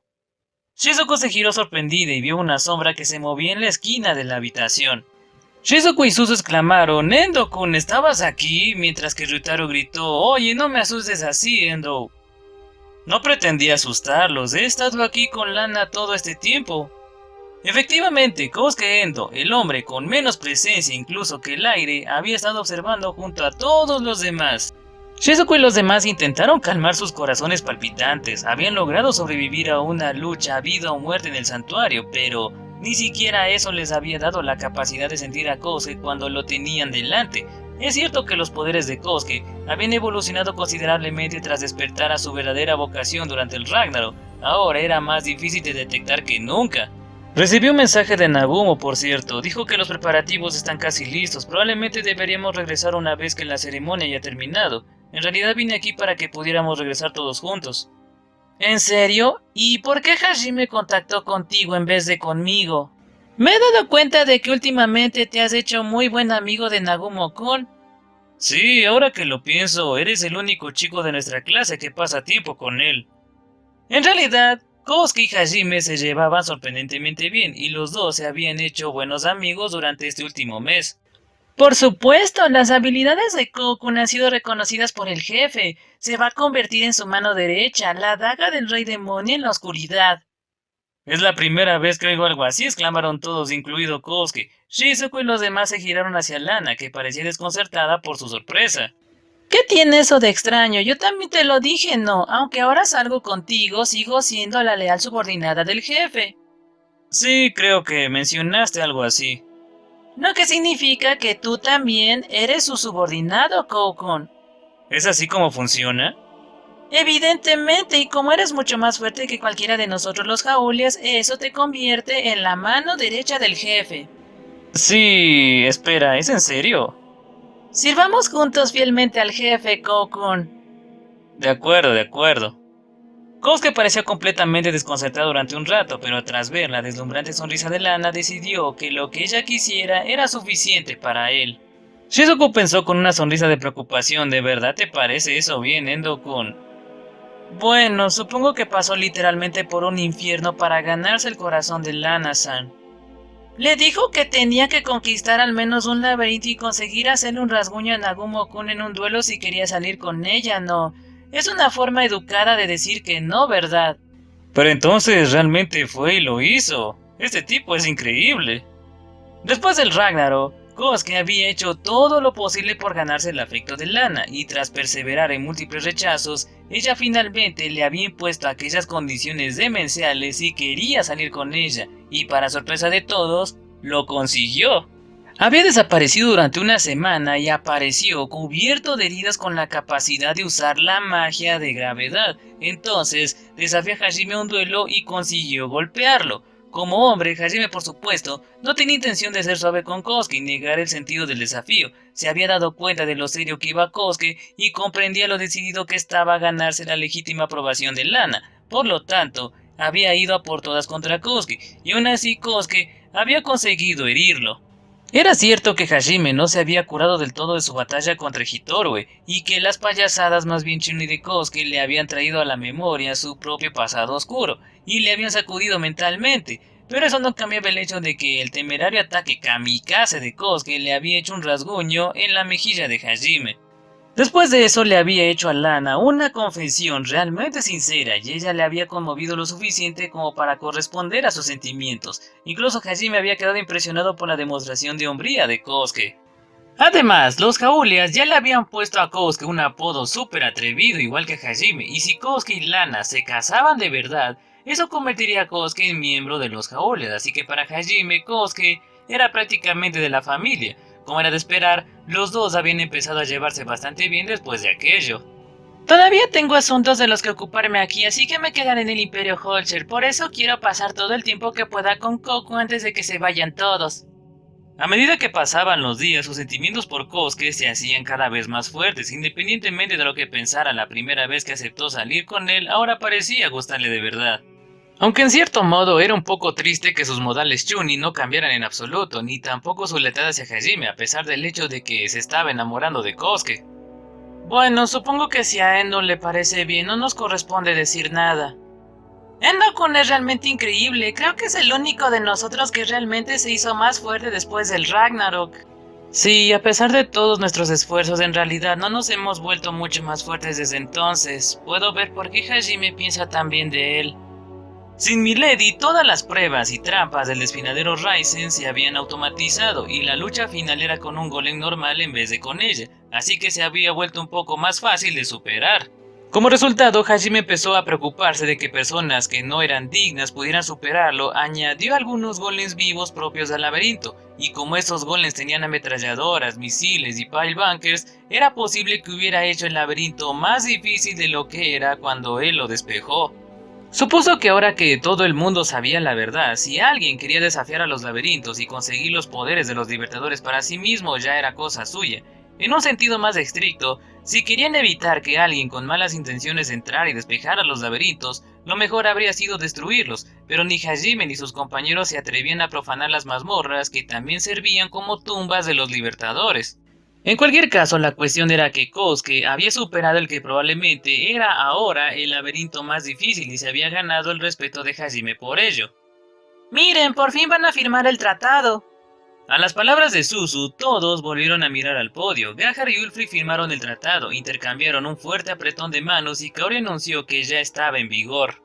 S2: Shizuku se giró sorprendida y vio una sombra que se movía en la esquina de la habitación. Shizuku y Suzu exclamaron: Endo-kun, ¿estabas aquí? Mientras que Ryutaro gritó: oye, no me asustes así, Endo. No pretendía asustarlos, he estado aquí con Lana todo este tiempo. Efectivamente, Kosuke Endo, el hombre con menos presencia incluso que el aire, había estado observando junto a todos los demás. Shizuku y los demás intentaron calmar sus corazones palpitantes. Habían logrado sobrevivir a una lucha a vida o muerte en el santuario, pero ni siquiera eso les había dado la capacidad de sentir a Kosuke cuando lo tenían delante. Es cierto que los poderes de Kosuke habían evolucionado considerablemente tras despertar a su verdadera vocación durante el Ragnarok. Ahora era más difícil de detectar que nunca. Recibió un mensaje de Nagumo, por cierto. Dijo que los preparativos están casi listos. Probablemente deberíamos regresar una vez que la ceremonia haya terminado. En realidad vine aquí para que pudiéramos regresar todos juntos. ¿En serio? ¿Y por qué Hajime contactó contigo en vez de conmigo? Me he dado cuenta de que últimamente te has hecho muy buen amigo de Nagumo-kun. Sí, ahora que lo pienso, eres el único chico de nuestra clase que pasa tiempo con él. En realidad, Kosuke y Hajime se llevaban sorprendentemente bien y los dos se habían hecho buenos amigos durante este último mes. Por supuesto, las habilidades de Kokun han sido reconocidas por el jefe. Se va a convertir en su mano derecha, la daga del rey demonio en la oscuridad. Es la primera vez que oigo algo así, exclamaron todos, incluido Kosuke. Shizuku y los demás se giraron hacia Lana, que parecía desconcertada por su sorpresa. ¿Qué tiene eso de extraño? Yo también te lo dije, ¿no? Aunque ahora salgo contigo, sigo siendo la leal subordinada del jefe. Sí, creo que mencionaste algo así.
S3: Lo que significa que tú también eres su subordinado, Koukun.
S2: ¿Es así como funciona?
S3: Evidentemente, y como eres mucho más fuerte que cualquiera de nosotros los Jaúlias, eso te convierte en la mano derecha del jefe.
S2: Sí, espera, ¿es en serio?
S3: Sirvamos juntos fielmente al jefe, Koukun.
S2: De acuerdo, de acuerdo. Kosuke parecía completamente desconcertado durante un rato, pero tras ver la deslumbrante sonrisa de Lana decidió que lo que ella quisiera era suficiente para él. Shizuku pensó con una sonrisa de preocupación. ¿De verdad te parece eso bien, Endo-kun?
S3: Bueno, supongo que pasó literalmente por un infierno para ganarse el corazón de Lana-san. Le dijo que tenía que conquistar al menos un laberinto y conseguir hacerle un rasguño a Nagumo-kun en un duelo si quería salir con ella, ¿no? Es una forma educada de decir que no, ¿verdad?
S2: Pero entonces realmente fue y lo hizo. Este tipo es increíble.
S3: Después del Ragnarok, Kosuke había hecho todo lo posible por ganarse el afecto de Lana, y tras perseverar en múltiples rechazos, ella finalmente le había impuesto aquellas condiciones demenciales y quería salir con ella, y para sorpresa de todos, lo consiguió. Había desaparecido durante una semana y apareció cubierto de heridas con la capacidad de usar la magia de gravedad. Entonces desafió a Hajime a un duelo y consiguió golpearlo. Como hombre, Hajime por supuesto no tenía intención de ser suave con Kosuke y negar el sentido del desafío. Se había dado cuenta de lo serio que iba Kosuke y comprendía lo decidido que estaba a ganarse la legítima aprobación de Lana. Por lo tanto, había ido a por todas contra Kosuke, y aún así Kosuke había conseguido herirlo. Era cierto que Hajime no se había curado del todo de su batalla contra Hitorue, y que las payasadas más bien chuni de Kosuke le habían traído a la memoria su propio pasado oscuro, y le habían sacudido mentalmente, pero eso no cambiaba el hecho de que el temerario ataque kamikaze de Kosuke le había hecho un rasguño en la mejilla de Hajime. Después de eso le había hecho a Lana una confesión realmente sincera y ella le había conmovido lo suficiente como para corresponder a sus sentimientos. Incluso Hajime había quedado impresionado por la demostración de hombría de Kosuke. Además, los Jaúlias ya le habían puesto a Kosuke un apodo súper atrevido igual que Hajime, y si Kosuke y Lana se casaban de verdad, eso convertiría a Kosuke en miembro de los Jaúlias, así que para Hajime, Kosuke era prácticamente de la familia. Como era de esperar, los dos habían empezado a llevarse bastante bien después de aquello. Todavía tengo asuntos de los que ocuparme aquí, así que me quedaré en el Imperio Holcher, por eso quiero pasar todo el tiempo que pueda con Koku antes de que se vayan todos. A medida que pasaban los días, sus sentimientos por Kosuke se hacían cada vez más fuertes. Independientemente de lo que pensara la primera vez que aceptó salir con él, ahora parecía gustarle de verdad. Aunque en cierto modo era un poco triste que sus modales chuni no cambiaran en absoluto, ni tampoco su lealtad hacia Hajime, a pesar del hecho de que se estaba enamorando de Kosuke. Bueno, supongo que si a Endo le parece bien, no nos corresponde decir nada. Endo-kun es realmente increíble, creo que es el único de nosotros que realmente se hizo más fuerte después del Ragnarok. Sí, a pesar de todos nuestros esfuerzos, en realidad no nos hemos vuelto mucho más fuertes desde entonces. Puedo ver por qué Hajime piensa tan bien de él. Sin Milady, todas las pruebas y trampas del desfinadero Raizen se habían automatizado y la lucha final era con un golem normal en vez de con ella, así que se había vuelto un poco más fácil de superar. Como resultado, Hajime empezó a preocuparse de que personas que no eran dignas pudieran superarlo. Añadió algunos golems vivos propios del laberinto, y como estos golems tenían ametralladoras, misiles y pile bunkers, era posible que hubiera hecho el laberinto más difícil de lo que era cuando él lo despejó. Supuso que ahora que todo el mundo sabía la verdad, si alguien quería desafiar a los laberintos y conseguir los poderes de los libertadores para sí mismo ya era cosa suya. En un sentido más estricto, si querían evitar que alguien con malas intenciones entrara y despejara los laberintos, lo mejor habría sido destruirlos, pero ni Hajime ni sus compañeros se atrevían a profanar las mazmorras que también servían como tumbas de los libertadores. En cualquier caso, la cuestión era que Kosuke había superado el que probablemente era ahora el laberinto más difícil y se había ganado el respeto de Hajime por ello. ¡Miren, por fin van a firmar el tratado! A las palabras de Suzu, todos volvieron a mirar al podio. Gahar y Ulfric firmaron el tratado, intercambiaron un fuerte apretón de manos y Kaori anunció que ya estaba en vigor.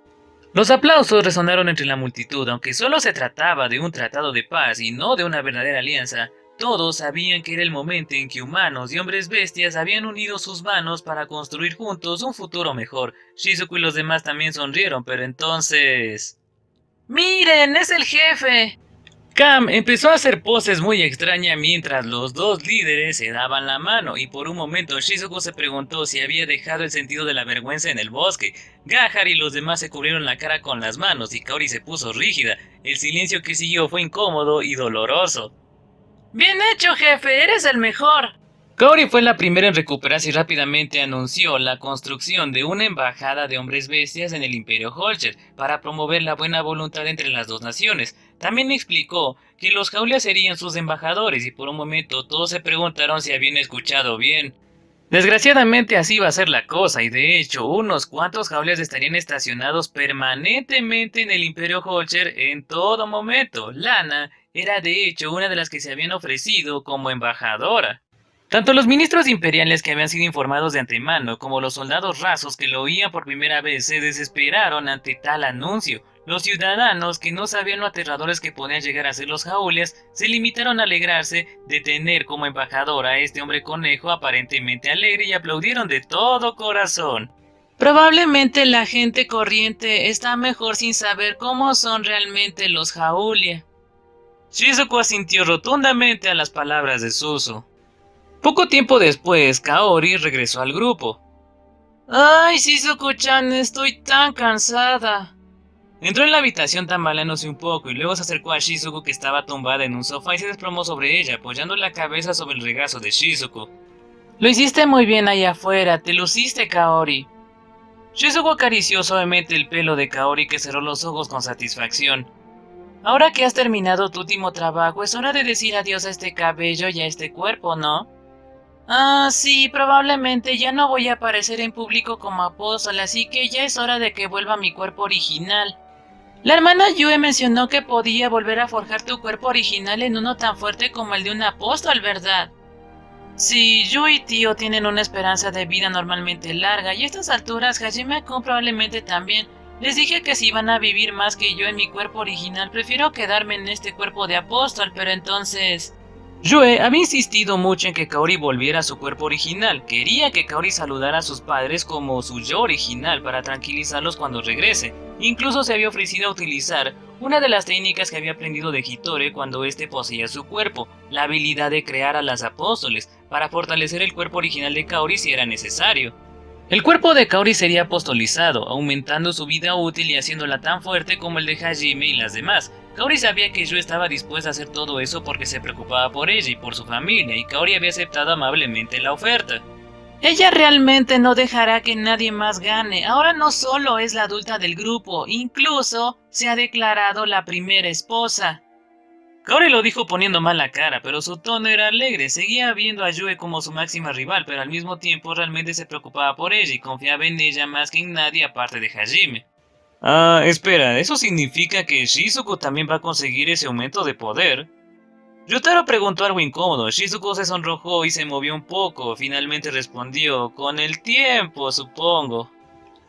S3: Los aplausos resonaron entre la multitud, aunque solo se trataba de un tratado de paz y no de una verdadera alianza. Todos sabían que era el momento en que humanos y hombres bestias habían unido sus manos para construir juntos un futuro mejor. Shizuku y los demás también sonrieron, pero entonces... ¡Miren! ¡Es el jefe! Cam empezó a hacer poses muy extrañas mientras los dos líderes se daban la mano y por un momento Shizuko se preguntó si había dejado el sentido de la vergüenza en el bosque. Gahar y los demás se cubrieron la cara con las manos y Kaori se puso rígida. El silencio que siguió fue incómodo y doloroso.
S2: Bien hecho, jefe, eres el mejor.
S3: Kaori fue la primera en recuperarse y rápidamente anunció la construcción de una embajada de hombres bestias en el Imperio Holcher para promover la buena voluntad entre las dos naciones. También explicó que los Jaulias serían sus embajadores y por un momento todos se preguntaron si habían escuchado bien. Desgraciadamente así iba a ser la cosa y de hecho unos cuantos Jaulias estarían estacionados permanentemente en el Imperio Holcher en todo momento. Lana era de hecho una de las que se habían ofrecido como embajadora. Tanto los ministros imperiales que habían sido informados de antemano como los soldados rasos que lo oían por primera vez se desesperaron ante tal anuncio. Los ciudadanos que no sabían lo aterradores que podían llegar a ser los Jaulias se limitaron a alegrarse de tener como embajador a este hombre conejo aparentemente alegre y aplaudieron de todo corazón.
S2: Probablemente la gente corriente está mejor sin saber cómo son realmente los Jaulia.
S3: Shizuko asintió rotundamente a las palabras de Suzu. Poco tiempo después, Kaori regresó al grupo.
S2: ¡Ay, Shizuko-chan, estoy tan cansada!
S3: Entró en la habitación tambaleándose un poco y luego se acercó a Shizuko que estaba tumbada en un sofá y se desplomó sobre ella, apoyando la cabeza sobre el regazo de Shizuko.
S2: Lo hiciste muy bien allá afuera, te luciste, Kaori.
S3: Shizuko acarició suavemente el pelo de Kaori que cerró los ojos con satisfacción.
S2: Ahora que has terminado tu último trabajo, es hora de decir adiós a este cabello y a este cuerpo, ¿no? Ah, sí, probablemente ya no voy a aparecer en público como apóstol, así que ya es hora de que vuelva a mi cuerpo original. La hermana Yue mencionó que podía volver a forjar tu cuerpo original en uno tan fuerte como el de un apóstol, ¿verdad? Sí, Yue y Tío tienen una esperanza de vida normalmente larga, y a estas alturas Hajime-kun probablemente también. Les dije que si van a vivir más que yo en mi cuerpo original, prefiero quedarme en este cuerpo de apóstol, pero entonces...
S3: Yue había insistido mucho en que Kaori volviera a su cuerpo original. Quería que Kaori saludara a sus padres como su yo original para tranquilizarlos cuando regrese. Incluso se había ofrecido a utilizar una de las técnicas que había aprendido de Hitore cuando éste poseía su cuerpo, la habilidad de crear a las apóstoles, para fortalecer el cuerpo original de Kaori si era necesario. El cuerpo de Kaori sería apostolizado, aumentando su vida útil y haciéndola tan fuerte como el de Hajime y las demás. Kaori sabía que Yue estaba dispuesta a hacer todo eso porque se preocupaba por ella y por su familia, y Kaori había aceptado amablemente la oferta.
S2: Ella realmente no dejará que nadie más gane. Ahora no solo es la adulta del grupo, incluso se ha declarado la primera esposa.
S3: Kaori lo dijo poniendo mal la cara, pero su tono era alegre. Seguía viendo a Yue como su máxima rival, pero al mismo tiempo realmente se preocupaba por ella y confiaba en ella más que en nadie aparte de Hajime. Ah, espera, ¿eso significa que Shizuko también va a conseguir ese aumento de poder? Yutaro preguntó algo incómodo. Shizuko se sonrojó y se movió un poco. Finalmente respondió, con el tiempo, supongo.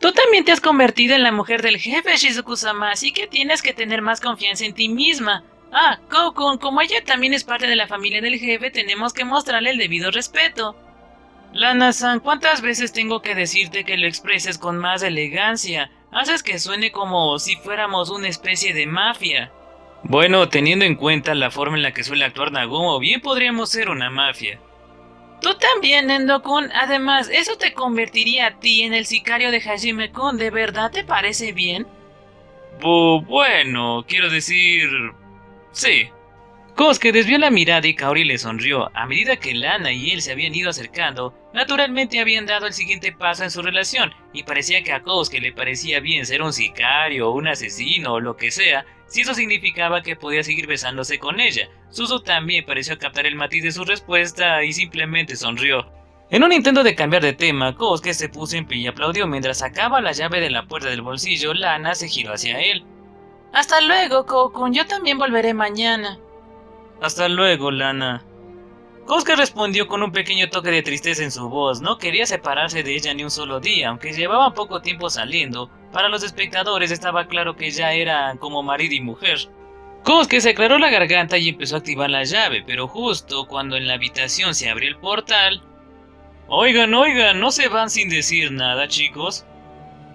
S2: Tú también te has convertido en la mujer del jefe, Shizuku-sama, así que tienes que tener más confianza en ti misma. Ah, Koukun, como ella también es parte de la familia del jefe, tenemos que mostrarle el debido respeto.
S3: Lana-san, ¿cuántas veces tengo que decirte que lo expreses con más elegancia? Haces que suene como si fuéramos una especie de mafia. Bueno, teniendo en cuenta la forma en la que suele actuar Nagumo, bien podríamos ser una mafia.
S2: Tú también, Endo-kun. Además, eso te convertiría a ti en el sicario de Hajime-kun. ¿De verdad te parece bien?
S3: Bueno, quiero decir... sí. Kosuke desvió la mirada y Kaori le sonrió. A medida que Lana y él se habían ido acercando, naturalmente habían dado el siguiente paso en su relación, y parecía que a Kosuke le parecía bien ser un sicario, un asesino o lo que sea, si eso significaba que podía seguir besándose con ella. Suzu también pareció captar el matiz de su respuesta y simplemente sonrió. En un intento de cambiar de tema, Kosuke se puso en pie y aplaudió mientras sacaba la llave de la puerta del bolsillo. Lana se giró hacia él.
S2: Hasta luego, Koukun, yo también volveré mañana.
S3: Hasta luego, Lana. Kosuke respondió con un pequeño toque de tristeza en su voz. No quería separarse de ella ni un solo día, aunque llevaban poco tiempo saliendo. Para los espectadores estaba claro que ya eran como marido y mujer. Kosuke se aclaró la garganta y empezó a activar la llave, pero justo cuando en la habitación se abrió el portal... Oigan, no se van sin decir nada, chicos.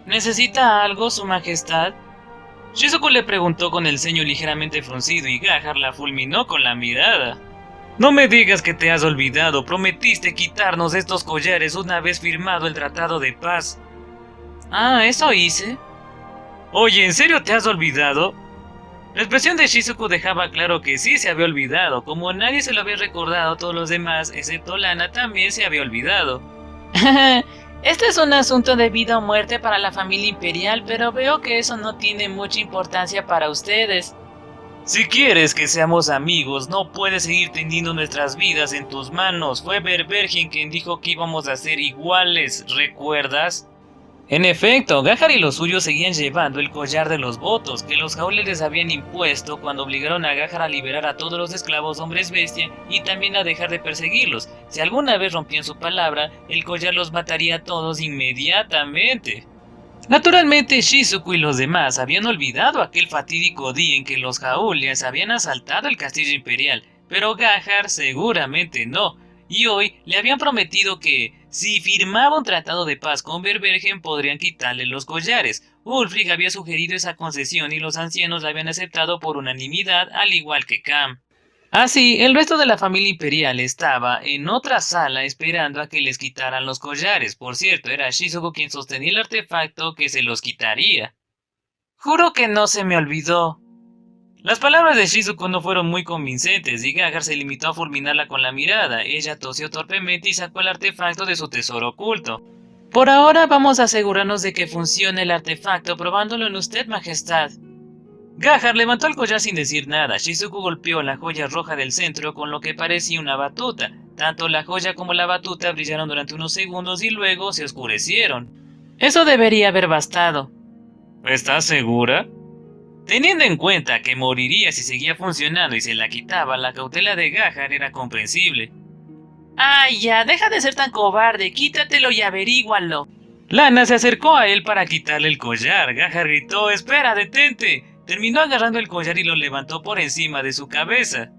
S2: ¿Necesita algo, su majestad? Shizuku le preguntó con el ceño ligeramente fruncido y Gahar la fulminó con la mirada. No me digas que te has olvidado, prometiste quitarnos estos collares una vez firmado el tratado de paz.
S3: Ah, ¿eso hice?
S2: Oye, ¿en serio te has olvidado? La expresión de Shizuku dejaba claro que sí se había olvidado, como nadie se lo había recordado, todos los demás, excepto Lana, también se había olvidado.
S3: Este es un asunto de vida o muerte para la familia imperial, pero veo que eso no tiene mucha importancia para ustedes.
S2: Si quieres que seamos amigos, no puedes seguir teniendo nuestras vidas en tus manos. Fue Berbergen quien dijo que íbamos a ser iguales, ¿recuerdas?
S3: En efecto, Gahar y los suyos seguían llevando el collar de los votos que los Jaule les habían impuesto cuando obligaron a Gahar a liberar a todos los esclavos hombres bestia y también a dejar de perseguirlos. Si alguna vez rompían su palabra, el collar los mataría a todos inmediatamente. Naturalmente, Shizuku y los demás habían olvidado aquel fatídico día en que los Jaulers habían asaltado el castillo imperial, pero Gahar seguramente no, y hoy le habían prometido que, si firmaba un tratado de paz con Berbergen, podrían quitarle los collares. Ulfric había sugerido esa concesión y los ancianos la habían aceptado por unanimidad, al igual que Cam. Así, el resto de la familia imperial estaba en otra sala esperando a que les quitaran los collares. Por cierto, era Shizuku quien sostenía el artefacto que se los quitaría.
S2: Juro que no se me olvidó. Las palabras de Shizuku no fueron muy convincentes y Gahar se limitó a fulminarla con la mirada. Ella tosió torpemente y sacó el artefacto de su tesoro oculto.
S3: Por ahora vamos a asegurarnos de que funcione el artefacto probándolo en usted, majestad.
S2: Gahar levantó el collar sin decir nada. Shizuku golpeó la joya roja del centro con lo que parecía una batuta. Tanto la joya como la batuta brillaron durante unos segundos y luego se oscurecieron.
S3: Eso debería haber bastado.
S2: ¿Estás segura? Teniendo en cuenta que moriría si seguía funcionando y se la quitaba, la cautela de Gahar era comprensible.
S3: ¡Ay, ya! Deja de ser tan cobarde, quítatelo y averígualo.
S2: Lana se acercó a él para quitarle el collar. Gahar gritó: ¡Espera, detente! Terminó agarrando el collar y lo levantó por encima de su cabeza.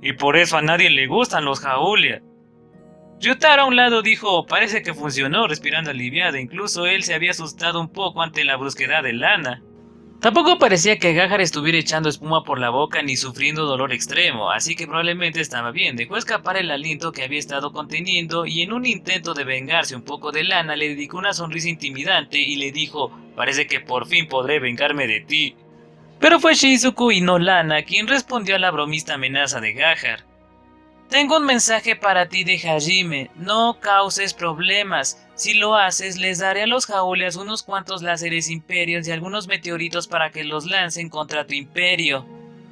S2: Y por eso a nadie le gustan los Jaula. Ryutaro a un lado dijo: parece que funcionó, respirando aliviado. Incluso él se había asustado un poco ante la brusquedad de Lana. Tampoco parecía que Gahar estuviera echando espuma por la boca ni sufriendo dolor extremo, así que probablemente estaba bien. Dejó escapar el aliento que había estado conteniendo y en un intento de vengarse un poco de Lana le dedicó una sonrisa intimidante y le dijo: parece que por fin podré vengarme de ti. Pero fue Shizuku y no Lana quien respondió a la bromista amenaza de Gahar.
S3: Tengo un mensaje para ti de Hajime, no causes problemas. Si lo haces, les daré a los Jaulers unos cuantos láseres imperios y algunos meteoritos para que los lancen contra tu imperio.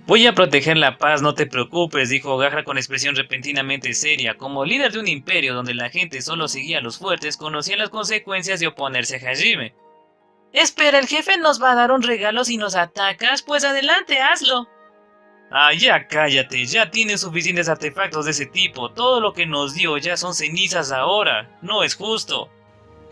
S2: Voy a proteger la paz, no te preocupes, dijo Gahar con expresión repentinamente seria. Como líder de un imperio donde la gente solo seguía a los fuertes, conocía las consecuencias de oponerse a Hajime.
S3: Espera, ¿el jefe nos va a dar un regalo si nos atacas? Pues adelante, hazlo.
S2: Ah, ya cállate, ya tienes suficientes artefactos de ese tipo. Todo lo que nos dio ya son cenizas ahora. No es justo.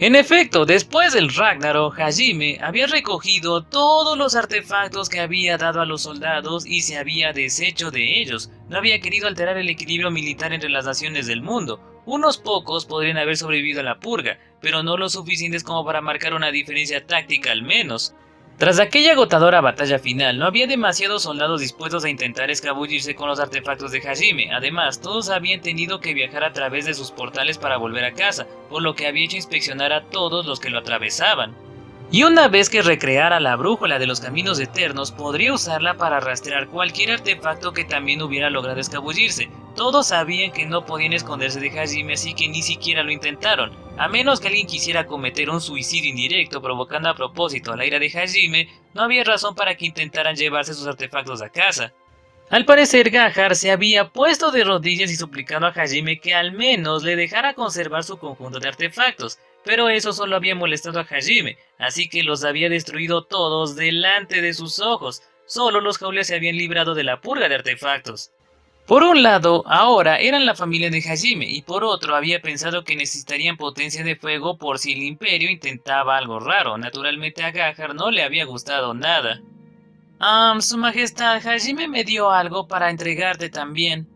S3: En efecto, después del Ragnarok, Hajime había recogido todos los artefactos que había dado a los soldados y se había deshecho de ellos. No había querido alterar el equilibrio militar entre las naciones del mundo. Unos pocos podrían haber sobrevivido a la purga, pero no lo suficientes como para marcar una diferencia táctica al menos. Tras aquella agotadora batalla final, no había demasiados soldados dispuestos a intentar escabullirse con los artefactos de Hajime. Además, todos habían tenido que viajar a través de sus portales para volver a casa, por lo que había hecho inspeccionar a todos los que lo atravesaban. Y una vez que recreara la brújula de los caminos eternos, podría usarla para rastrear cualquier artefacto que también hubiera logrado escabullirse. Todos sabían que no podían esconderse de Hajime, así que ni siquiera lo intentaron. A menos que alguien quisiera cometer un suicidio indirecto provocando a propósito la ira de Hajime, no había razón para que intentaran llevarse sus artefactos a casa. Al parecer, Gahar se había puesto de rodillas y suplicado a Hajime que al menos le dejara conservar su conjunto de artefactos, pero eso solo había molestado a Hajime, así que los había destruido todos delante de sus ojos. Solo los Jaulers se habían librado de la purga de artefactos. Por un lado, ahora eran la familia de Hajime, y por otro había pensado que necesitarían potencia de fuego por si el imperio intentaba algo raro. Naturalmente a Gahar no le había gustado nada. Su majestad, Hajime me dio algo para entregarte también.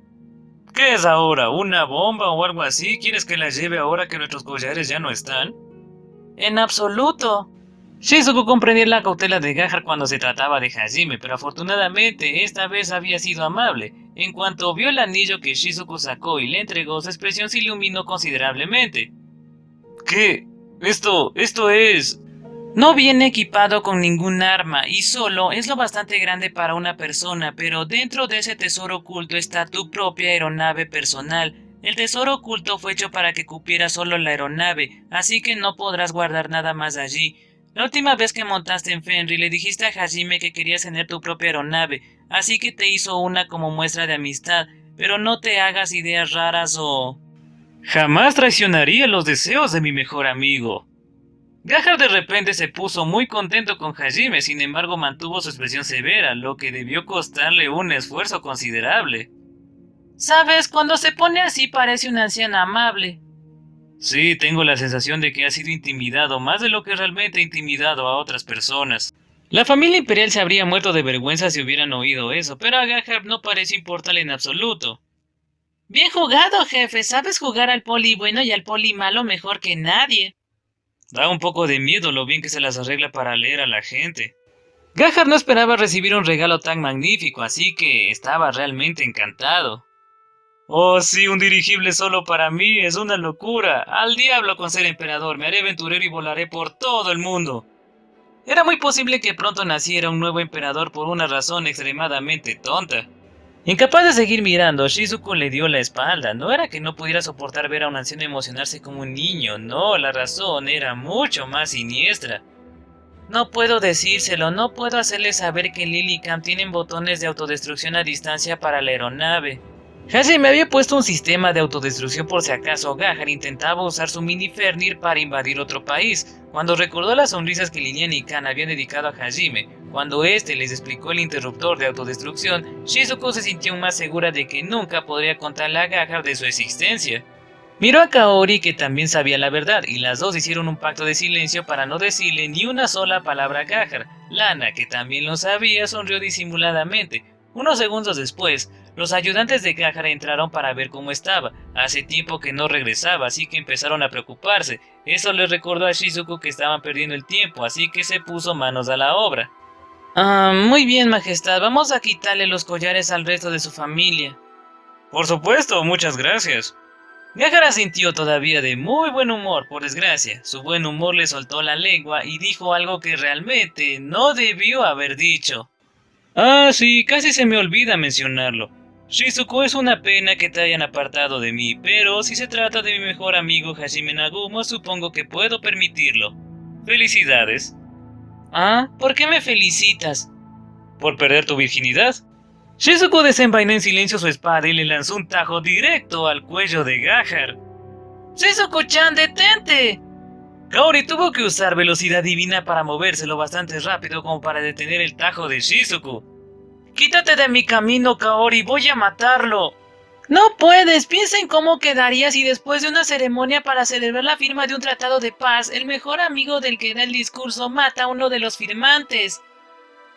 S2: ¿Qué es ahora? ¿Una bomba o algo así? ¿Quieres que la lleve ahora que nuestros collares ya no están?
S3: En absoluto. Shizuku comprendía la cautela de Gahar cuando se trataba de Hajime, pero afortunadamente esta vez había sido amable. En cuanto vio el anillo que Shizuku sacó y le entregó, su expresión se iluminó considerablemente.
S2: ¿Qué? Esto es...
S3: No viene equipado con ningún arma y solo es lo bastante grande para una persona, pero dentro de ese tesoro oculto está tu propia aeronave personal. El tesoro oculto fue hecho para que cupiera solo la aeronave, así que no podrás guardar nada más allí. La última vez que montaste en Fenrir le dijiste a Hajime que querías tener tu propia aeronave, así que te hizo una como muestra de amistad, pero no te hagas ideas raras o...
S2: Jamás traicionaría los deseos de mi mejor amigo.
S3: Gahar de repente se puso muy contento con Hajime, sin embargo mantuvo su expresión severa, lo que debió costarle un esfuerzo considerable. Sabes, cuando se pone así parece una anciana amable.
S2: Sí, tengo la sensación de que ha sido intimidado más de lo que realmente ha intimidado a otras personas.
S3: La familia imperial se habría muerto de vergüenza si hubieran oído eso, pero a Gahar no parece importarle en absoluto. Bien jugado, jefe. Sabes jugar al poli bueno y al poli malo mejor que nadie.
S2: Da un poco de miedo lo bien que se las arregla para leer a la gente.
S3: Gahar no esperaba recibir un regalo tan magnífico, así que estaba realmente encantado.
S2: Oh, sí, un dirigible solo para mí, es una locura. Al diablo con ser emperador, me haré aventurero y volaré por todo el mundo.
S3: Era muy posible que pronto naciera un nuevo emperador por una razón extremadamente tonta. Incapaz de seguir mirando, Shizuku le dio la espalda. No era que no pudiera soportar ver a un anciano emocionarse como un niño, no, la razón era mucho más siniestra. No puedo decírselo, no puedo hacerle saber que Lilycam tienen botones de autodestrucción a distancia para la aeronave. Hajime había puesto un sistema de autodestrucción por si acaso Gahar intentaba usar su mini Fenrir para invadir otro país. Cuando recordó las sonrisas que Liliana y Kan habían dedicado a Hajime, cuando este les explicó el interruptor de autodestrucción, Shizuku se sintió más segura de que nunca podría contarle a Gahar de su existencia. Miró a Kaori, que también sabía la verdad, y las dos hicieron un pacto de silencio para no decirle ni una sola palabra a Gahar. Lana, que también lo sabía, sonrió disimuladamente. Unos segundos después, los ayudantes de Gahar entraron para ver cómo estaba. Hace tiempo que no regresaba, así que empezaron a preocuparse. Eso les recordó a Shizuku que estaban perdiendo el tiempo, así que se puso manos a la obra. Muy bien, majestad, vamos a quitarle los collares al resto de su familia.
S2: Por supuesto, muchas gracias.
S3: Gahar asintió todavía de muy buen humor, por desgracia. Su buen humor le soltó la lengua y dijo algo que realmente no debió haber dicho.
S2: Ah, sí, casi se me olvida mencionarlo. Shizuku, es una pena que te hayan apartado de mí, pero si se trata de mi mejor amigo Hajime Nagumo, supongo que puedo permitirlo. Felicidades.
S3: ¿Ah? ¿Por qué me felicitas?
S2: ¿Por perder tu virginidad?
S3: Shizuku desenvainó en silencio su espada y le lanzó un tajo directo al cuello de Gahar. ¡Shizuku-chan, detente! Kaori tuvo que usar velocidad divina para moverse lo bastante rápido como para detener el tajo de Shizuku. ¡Quítate de mi camino, Kaori! ¡Voy a matarlo! No puedes, piensa en cómo quedaría si después de una ceremonia para celebrar la firma de un tratado de paz, el mejor amigo del que da el discurso mata a uno de los firmantes.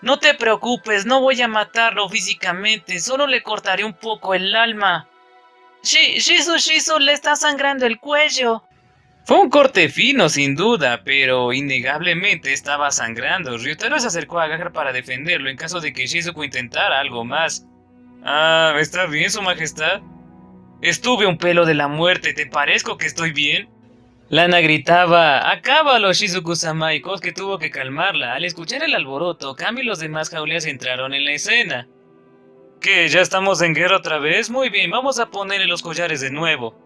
S3: No te preocupes, no voy a matarlo físicamente, solo le cortaré un poco el alma. Shizu, le está sangrando el cuello. Fue un corte fino, sin duda, pero innegablemente estaba sangrando. Ryutaro se acercó a Gahar para defenderlo en caso de que Shizuku intentara algo más.
S2: Ah, ¿está bien, su majestad?
S3: Estuve un pelo de la muerte, ¿te parezco que estoy bien? Lana gritaba, ¡acábalo, Shizuku-sama! Y Kosuke tuvo que calmarla. Al escuchar el alboroto, Kami y los demás jaulias entraron en la escena.
S2: ¿Qué? ¿Ya estamos en guerra otra vez? Muy bien, vamos a ponerle los collares de nuevo.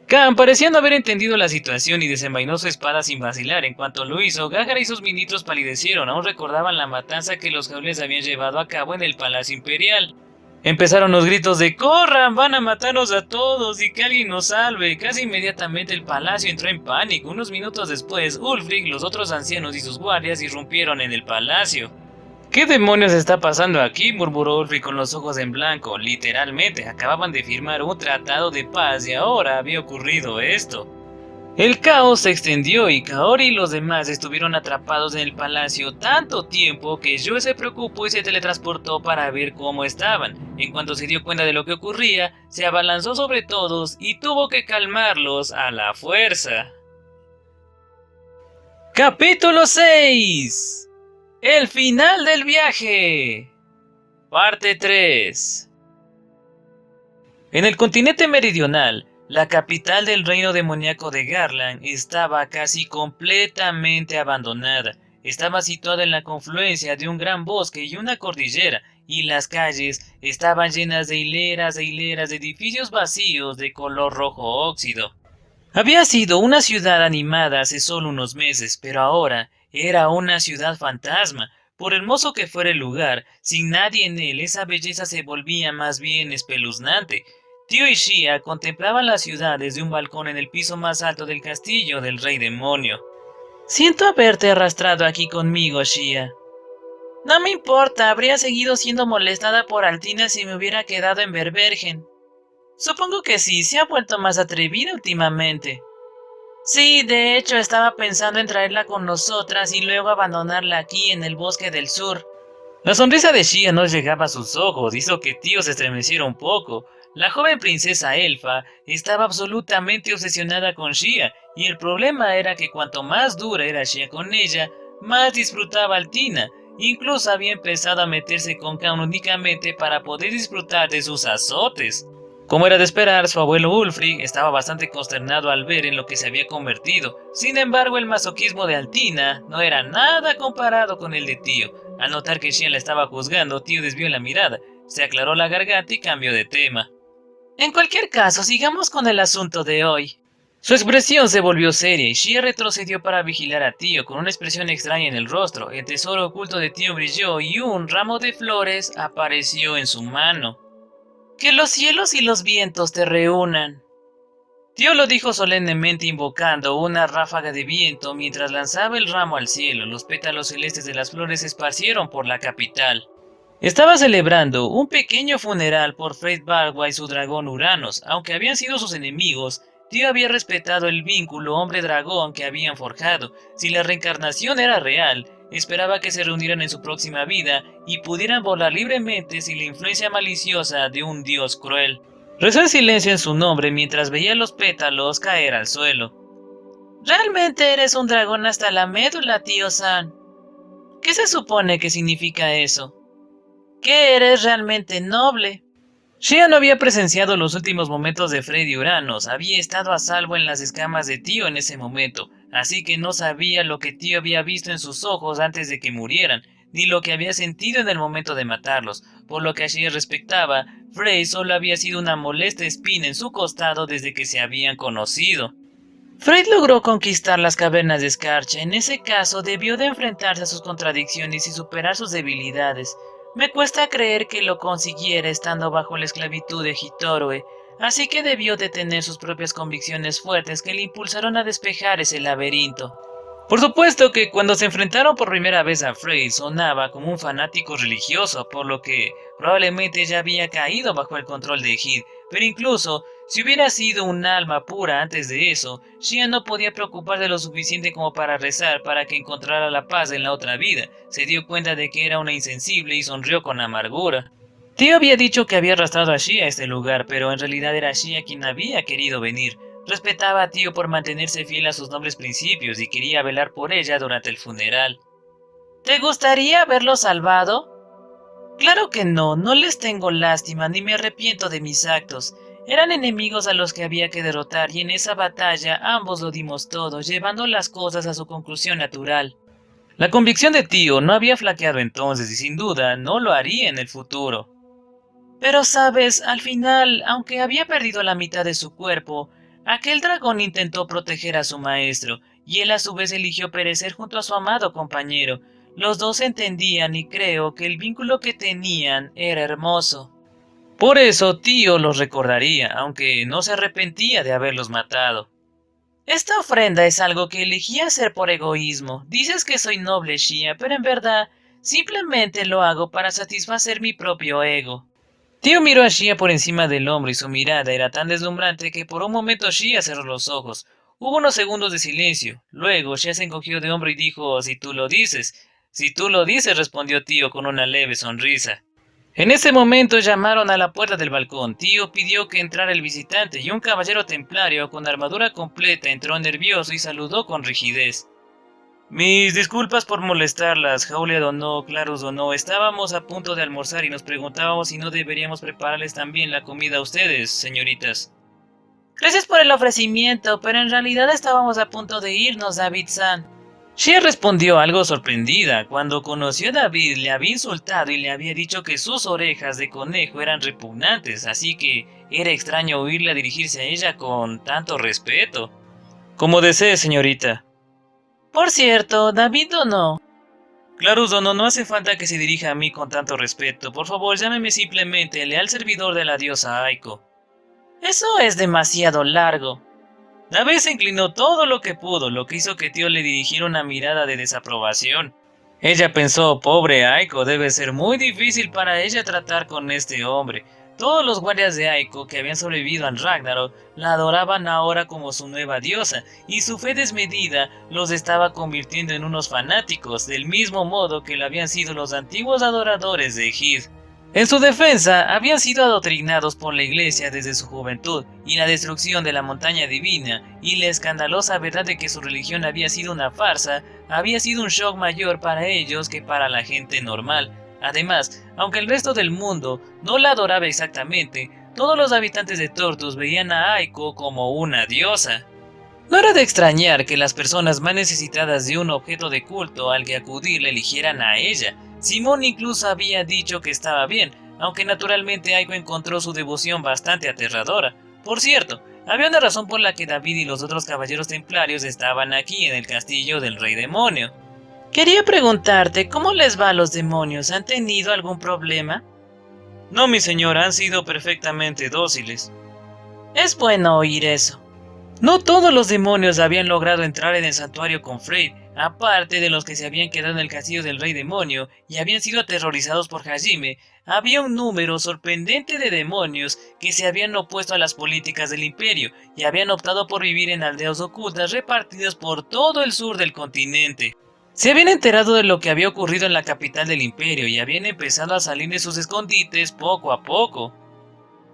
S3: Kan parecía no haber entendido la situación y desenvainó su espada sin vacilar. En cuanto lo hizo, Gahar y sus ministros palidecieron. Aún recordaban la matanza que los jaulias habían llevado a cabo en el Palacio Imperial. Empezaron los gritos de ¡corran! ¡Van a matarnos a todos! ¡Y que alguien nos salve! Casi inmediatamente el palacio entró en pánico. Unos minutos después, Ulfric, los otros ancianos y sus guardias irrumpieron en el palacio. ¿Qué demonios está pasando aquí?, murmuró Ulfric con los ojos en blanco. Literalmente, acababan de firmar un tratado de paz y ahora había ocurrido esto. El caos se extendió y Kaori y los demás estuvieron atrapados en el palacio tanto tiempo que Joe se preocupó y se teletransportó para ver cómo estaban. En cuanto se dio cuenta de lo que ocurría, se abalanzó sobre todos y tuvo que calmarlos a la fuerza. Capítulo 6. El final del viaje. Parte 3. En el continente meridional, la capital del reino demoníaco de Garland estaba casi completamente abandonada. Estaba situada en la confluencia de un gran bosque y una cordillera, y las calles estaban llenas de hileras e hileras de edificios vacíos de color rojo óxido. Había sido una ciudad animada hace solo unos meses, pero ahora era una ciudad fantasma. Por hermoso que fuera el lugar, sin nadie en él, esa belleza se volvía más bien espeluznante. Tío y Shia contemplaban la ciudad desde un balcón en el piso más alto del castillo del rey demonio. Siento haberte arrastrado aquí conmigo, Shia. No me importa, habría seguido siendo molestada por Altina si me hubiera quedado en Berbergen. Supongo que sí, se ha vuelto más atrevida últimamente. Sí, de hecho estaba pensando en traerla con nosotras y luego abandonarla aquí en el bosque del sur. La sonrisa de Shia no llegaba a sus ojos, hizo que Tío se estremeciera un poco. La joven princesa elfa estaba absolutamente obsesionada con Shia, y el problema era que cuanto más dura era Shia con ella, más disfrutaba Altina. Incluso había empezado a meterse con Kaun únicamente para poder disfrutar de sus azotes. Como era de esperar, su abuelo Ulfric estaba bastante consternado al ver en lo que se había convertido. Sin embargo, el masoquismo de Altina no era nada comparado con el de Tío. Al notar que Shia la estaba juzgando, Tío desvió la mirada, se aclaró la garganta y cambió de tema. En cualquier caso, sigamos con el asunto de hoy. Su expresión se volvió seria y Shia retrocedió para vigilar a Tío con una expresión extraña en el rostro. El tesoro oculto de Tío brilló y un ramo de flores apareció en su mano. Que los cielos y los vientos te reúnan. Tío lo dijo solemnemente invocando una ráfaga de viento mientras lanzaba el ramo al cielo. Los pétalos celestes de las flores se esparcieron por la capital. Estaba celebrando un pequeño funeral por Freyr Barwa y su dragón Uranos. Aunque habían sido sus enemigos, Tío había respetado el vínculo hombre-dragón que habían forjado. Si la reencarnación era real, esperaba que se reunieran en su próxima vida y pudieran volar libremente sin la influencia maliciosa de un dios cruel. Rezó en silencio en su nombre mientras veía los pétalos caer al suelo. Realmente eres un dragón hasta la médula, tío San. ¿Qué se supone que significa eso? Que eres realmente noble. Shia no había presenciado los últimos momentos de Freyr y Uranos, había estado a salvo en las escamas de Tío en ese momento, así que no sabía lo que Tío había visto en sus ojos antes de que murieran, ni lo que había sentido en el momento de matarlos. Por lo que a Shia respectaba, Freyr solo había sido una molesta espina en su costado desde que se habían conocido. Freyr logró conquistar las cavernas de Escarcha, en ese caso debió de enfrentarse a sus contradicciones y superar sus debilidades. Me cuesta creer que lo consiguiera estando bajo la esclavitud de Hitoroe, así que debió de tener sus propias convicciones fuertes que le impulsaron a despejar ese laberinto. Por supuesto que cuando se enfrentaron por primera vez a Freyr sonaba como un fanático religioso, por lo que probablemente ya había caído bajo el control de Hid, pero incluso si hubiera sido un alma pura antes de eso, Shia no podía preocuparse lo suficiente como para rezar para que encontrara la paz en la otra vida. Se dio cuenta de que era una insensible y sonrió con amargura. Tío había dicho que había arrastrado a Shia a este lugar, pero en realidad era Shia quien había querido venir. Respetaba a Tío por mantenerse fiel a sus nobles principios y quería velar por ella durante el funeral. ¿Te gustaría haberlo salvado? Claro que no, no les tengo lástima ni me arrepiento de mis actos. Eran enemigos a los que había que derrotar y en esa batalla ambos lo dimos todo, llevando las cosas a su conclusión natural. La convicción de Tío no había flaqueado entonces y sin duda no lo haría en el futuro. Pero sabes, al final, aunque había perdido la mitad de su cuerpo, aquel dragón intentó proteger a su maestro y él a su vez eligió perecer junto a su amado compañero. Los dos entendían y creo que el vínculo que tenían era hermoso. Por eso Tío los recordaría, aunque no se arrepentía de haberlos matado. Esta ofrenda es algo que elegí hacer por egoísmo. Dices que soy noble, Shia, pero en verdad simplemente lo hago para satisfacer mi propio ego. Tío miró a Shia por encima del hombro y su mirada era tan deslumbrante que por un momento Shia cerró los ojos. Hubo unos segundos de silencio. Luego Shia se encogió de hombro y dijo, si tú lo dices. Si tú lo dices, respondió Tío con una leve sonrisa. En ese momento llamaron a la puerta del balcón. Tío pidió que entrara el visitante y un caballero templario con armadura completa entró nervioso y saludó con rigidez.
S2: Mis disculpas por molestarlas, Jauliad o no, Clarus o no. Estábamos a punto de almorzar y nos preguntábamos si no deberíamos prepararles también la comida a ustedes, señoritas.
S3: Gracias por el ofrecimiento, pero en realidad estábamos a punto de irnos, David-san.
S2: Shea respondió algo sorprendida. Cuando conoció a David le había insultado y le había dicho que sus orejas de conejo eran repugnantes, así que era extraño oírla dirigirse a ella con tanto respeto. Como desee, señorita.
S3: Por cierto, David o no.
S2: Clarus Dono, no hace falta que se dirija a mí con tanto respeto. Por favor, llámeme simplemente leal servidor de la diosa Aiko.
S3: Eso es demasiado largo.
S2: David se inclinó todo lo que pudo, lo que hizo que Tío le dirigiera una mirada de desaprobación. Ella pensó, pobre Aiko, debe ser muy difícil para ella tratar con este hombre. Todos los guardias de Aiko que habían sobrevivido al Ragnarok la adoraban ahora como su nueva diosa, y su fe desmedida los estaba convirtiendo en unos fanáticos, del mismo modo que lo habían sido los antiguos adoradores de Hid. En su defensa, habían sido adoctrinados por la iglesia desde su juventud, y la destrucción de la montaña divina, y la escandalosa verdad de que su religión había sido una farsa, había sido un shock mayor para ellos que para la gente normal. Además, aunque el resto del mundo no la adoraba exactamente, todos los habitantes de Tortus veían a Aiko como una diosa. No era de extrañar que las personas más necesitadas de un objeto de culto al que acudir la eligieran a ella. Simón incluso había dicho que estaba bien, aunque naturalmente Aiko encontró su devoción bastante aterradora. Por cierto, había una razón por la que David y los otros caballeros templarios estaban aquí en el castillo del Rey Demonio.
S3: Quería preguntarte, ¿cómo les va a los demonios? ¿Han tenido algún problema?
S2: No, mi señora, han sido perfectamente dóciles.
S3: Es bueno oír eso.
S2: No todos los demonios habían logrado entrar en el santuario con Freyr, aparte de los que se habían quedado en el castillo del Rey Demonio y habían sido aterrorizados por Hajime. Había un número sorprendente de demonios que se habían opuesto a las políticas del imperio y habían optado por vivir en aldeas ocultas repartidas por todo el sur del continente. Se habían enterado de lo que había ocurrido en la capital del imperio y habían empezado a salir de sus escondites poco a poco.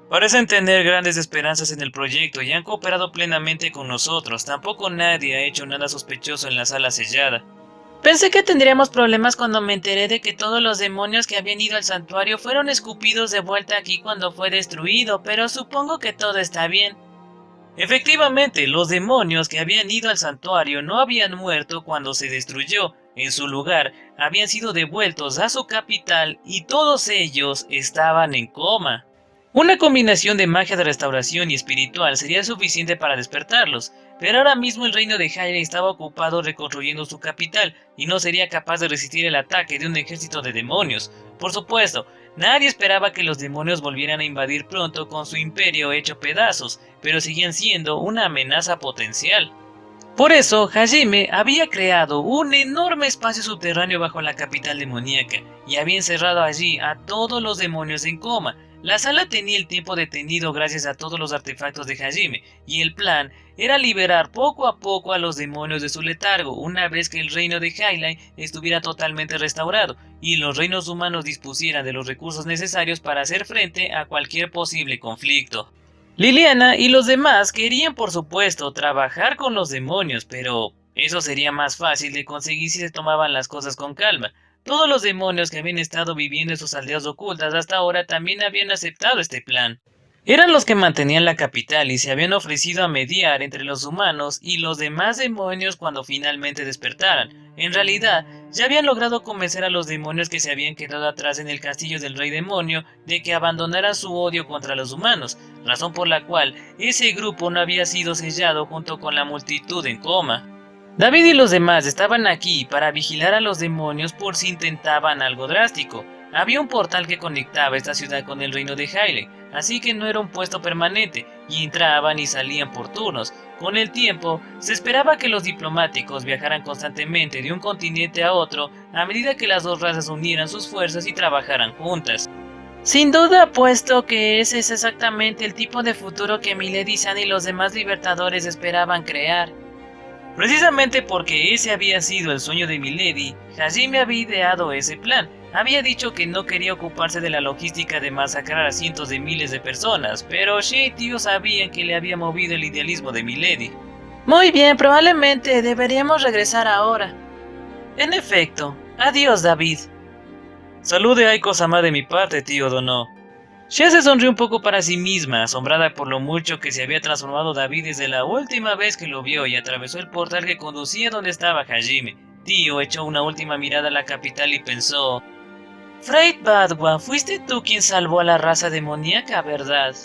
S2: Parecen tener grandes esperanzas en el proyecto y han cooperado plenamente con nosotros. Tampoco nadie ha hecho nada sospechoso en la sala sellada.
S3: Pensé que tendríamos problemas cuando me enteré de que todos los demonios que habían ido al santuario fueron escupidos de vuelta aquí cuando fue destruido, pero supongo que todo está bien.
S2: Efectivamente, los demonios que habían ido al santuario no habían muerto cuando se destruyó. En su lugar, habían sido devueltos a su capital y todos ellos estaban en coma. Una combinación de magia de restauración y espiritual sería suficiente para despertarlos, pero ahora mismo el reino de Hylia estaba ocupado reconstruyendo su capital y no sería capaz de resistir el ataque de un ejército de demonios. Por supuesto, nadie esperaba que los demonios volvieran a invadir pronto con su imperio hecho pedazos, pero seguían siendo una amenaza potencial. Por eso, Hajime había creado un enorme espacio subterráneo bajo la capital demoníaca y había encerrado allí a todos los demonios en coma. La sala tenía el tiempo detenido gracias a todos los artefactos de Hajime, y el plan era liberar poco a poco a los demonios de su letargo una vez que el reino de Hylia estuviera totalmente restaurado y los reinos humanos dispusieran de los recursos necesarios para hacer frente a cualquier posible conflicto. Liliana y los demás querían, por supuesto, trabajar con los demonios, pero eso sería más fácil de conseguir si se tomaban las cosas con calma. Todos los demonios que habían estado viviendo en sus aldeas ocultas hasta ahora también habían aceptado este plan. Eran los que mantenían la capital y se habían ofrecido a mediar entre los humanos y los demás demonios cuando finalmente despertaran. En realidad, ya habían logrado convencer a los demonios que se habían quedado atrás en el castillo del Rey Demonio de que abandonaran su odio contra los humanos, razón por la cual ese grupo no había sido sellado junto con la multitud en coma. David y los demás estaban aquí para vigilar a los demonios por si intentaban algo drástico. Había un portal que conectaba esta ciudad con el reino de Hylia, así que no era un puesto permanente, y entraban y salían por turnos. Con el tiempo, se esperaba que los diplomáticos viajaran constantemente de un continente a otro a medida que las dos razas unieran sus fuerzas y trabajaran juntas.
S3: Sin duda apuesto que ese es exactamente el tipo de futuro que Milady-san y los demás libertadores esperaban crear.
S2: Precisamente porque ese había sido el sueño de Milady, Hajime había ideado ese plan. Había dicho que no quería ocuparse de la logística de masacrar a cientos de miles de personas, pero Shea y Tío sabían que le había movido el idealismo de Milady.
S3: Muy bien, probablemente deberíamos regresar ahora. En efecto, adiós David.
S2: Salude a Aiko-sama de mi parte, tío Dono. Shia se sonrió un poco para sí misma, asombrada por lo mucho que se había transformado David desde la última vez que lo vio, y atravesó el portal que conducía donde estaba Hajime. Tío echó una última mirada a la capital y pensó:
S3: Freyd Badwa, fuiste tú quien salvó a la raza demoníaca, ¿verdad?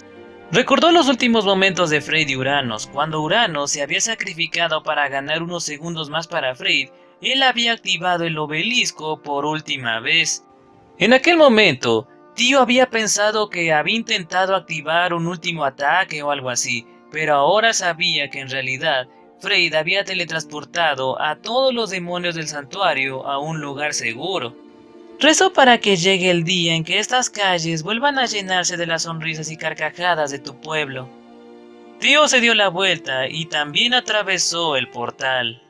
S2: Recordó los últimos momentos de Freyd y Uranos. Cuando Uranos se había sacrificado para ganar unos segundos más para Freyd, él había activado el obelisco por última vez. En aquel momento, Tío había pensado que había intentado activar un último ataque o algo así, pero ahora sabía que en realidad Freyd había teletransportado a todos los demonios del santuario a un lugar seguro.
S3: Rezo para que llegue el día en que estas calles vuelvan a llenarse de las sonrisas y carcajadas de tu pueblo.
S2: Tío se dio la vuelta y también atravesó el portal.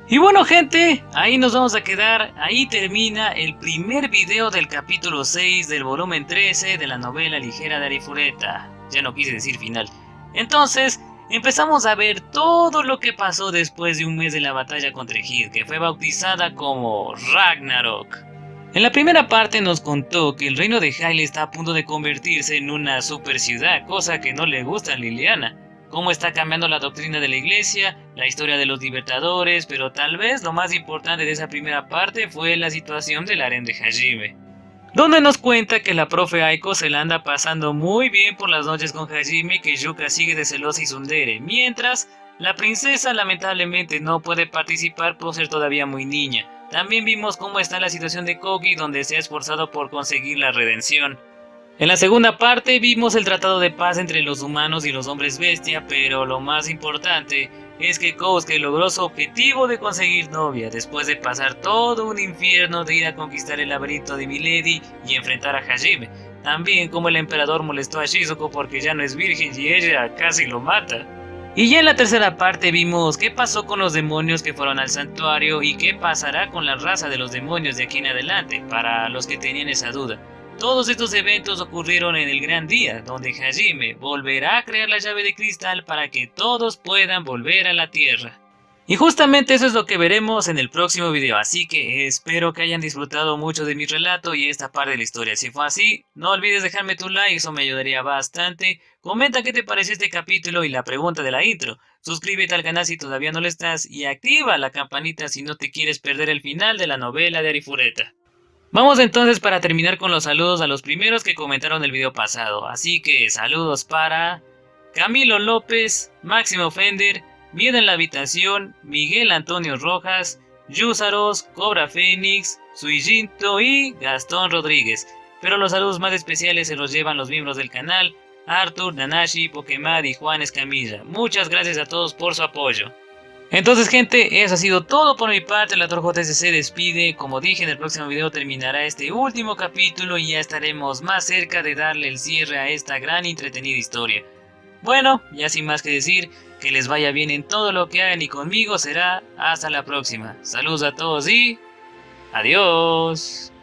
S2: Y bueno, gente, ahí nos vamos a quedar. Ahí termina el primer video del capítulo 6 del volumen 13 de la novela ligera de Arifureta. Ya no quise decir final. Entonces, empezamos a ver todo lo que pasó después de un mes de la batalla contra Hid, que fue bautizada como Ragnarok. En la primera parte nos contó que el reino de Hylia está a punto de convertirse en una super ciudad, cosa que no le gusta a Liliana. Cómo está cambiando la doctrina de la iglesia, la historia de los libertadores, pero tal vez lo más importante de esa primera parte fue la situación del harén de Hajime, donde nos cuenta que la profe Aiko se la anda pasando muy bien por las noches con Hajime y que Yuka sigue de celosa y tsundere, mientras la princesa lamentablemente no puede participar por ser todavía muy niña. También vimos cómo está la situación de Kogi, donde se ha esforzado por conseguir la redención. En la segunda parte vimos el tratado de paz entre los humanos y los hombres bestia, pero lo más importante es que Kousuke logró su objetivo de conseguir novia, después de pasar todo un infierno de ir a conquistar el laberinto de Milady y enfrentar a Hajime. También como el emperador molestó a Shizuko porque ya no es virgen y ella casi lo mata. Y ya en la tercera parte vimos qué pasó con los demonios que fueron al santuario y qué pasará con la raza de los demonios de aquí en adelante, para los que tenían esa duda. Todos estos eventos ocurrieron en el gran día, donde Hajime volverá a crear la llave de cristal para que todos puedan volver a la tierra. Y justamente eso es lo que veremos en el próximo video, así que espero que hayan disfrutado mucho de mi relato y esta parte de la historia. Si fue así, no olvides dejarme tu like, eso me ayudaría bastante. Comenta qué te pareció este capítulo y la pregunta de la intro. Suscríbete al canal si todavía no lo estás y activa la campanita si no te quieres perder el final de la novela de Arifureta. Vamos entonces para terminar con los saludos a los primeros que comentaron el video pasado, así que saludos para Camilo López, Máximo Fender, Miedo en la Habitación, Miguel Antonio Rojas, Yusaros, Cobra Fénix, Suijinto y Gastón Rodríguez. Pero los saludos más especiales se los llevan los miembros del canal, Arthur, Nanashi, Pokemad y Juan Escamilla. Muchas gracias a todos por su apoyo. Entonces, gente, eso ha sido todo por mi parte. La Torjota se despide. Como dije, en el próximo video terminará este último capítulo y ya estaremos más cerca de darle el cierre a esta gran y entretenida historia. Bueno, ya sin más que decir, que les vaya bien en todo lo que hagan y conmigo será hasta la próxima. Saludos a todos y adiós.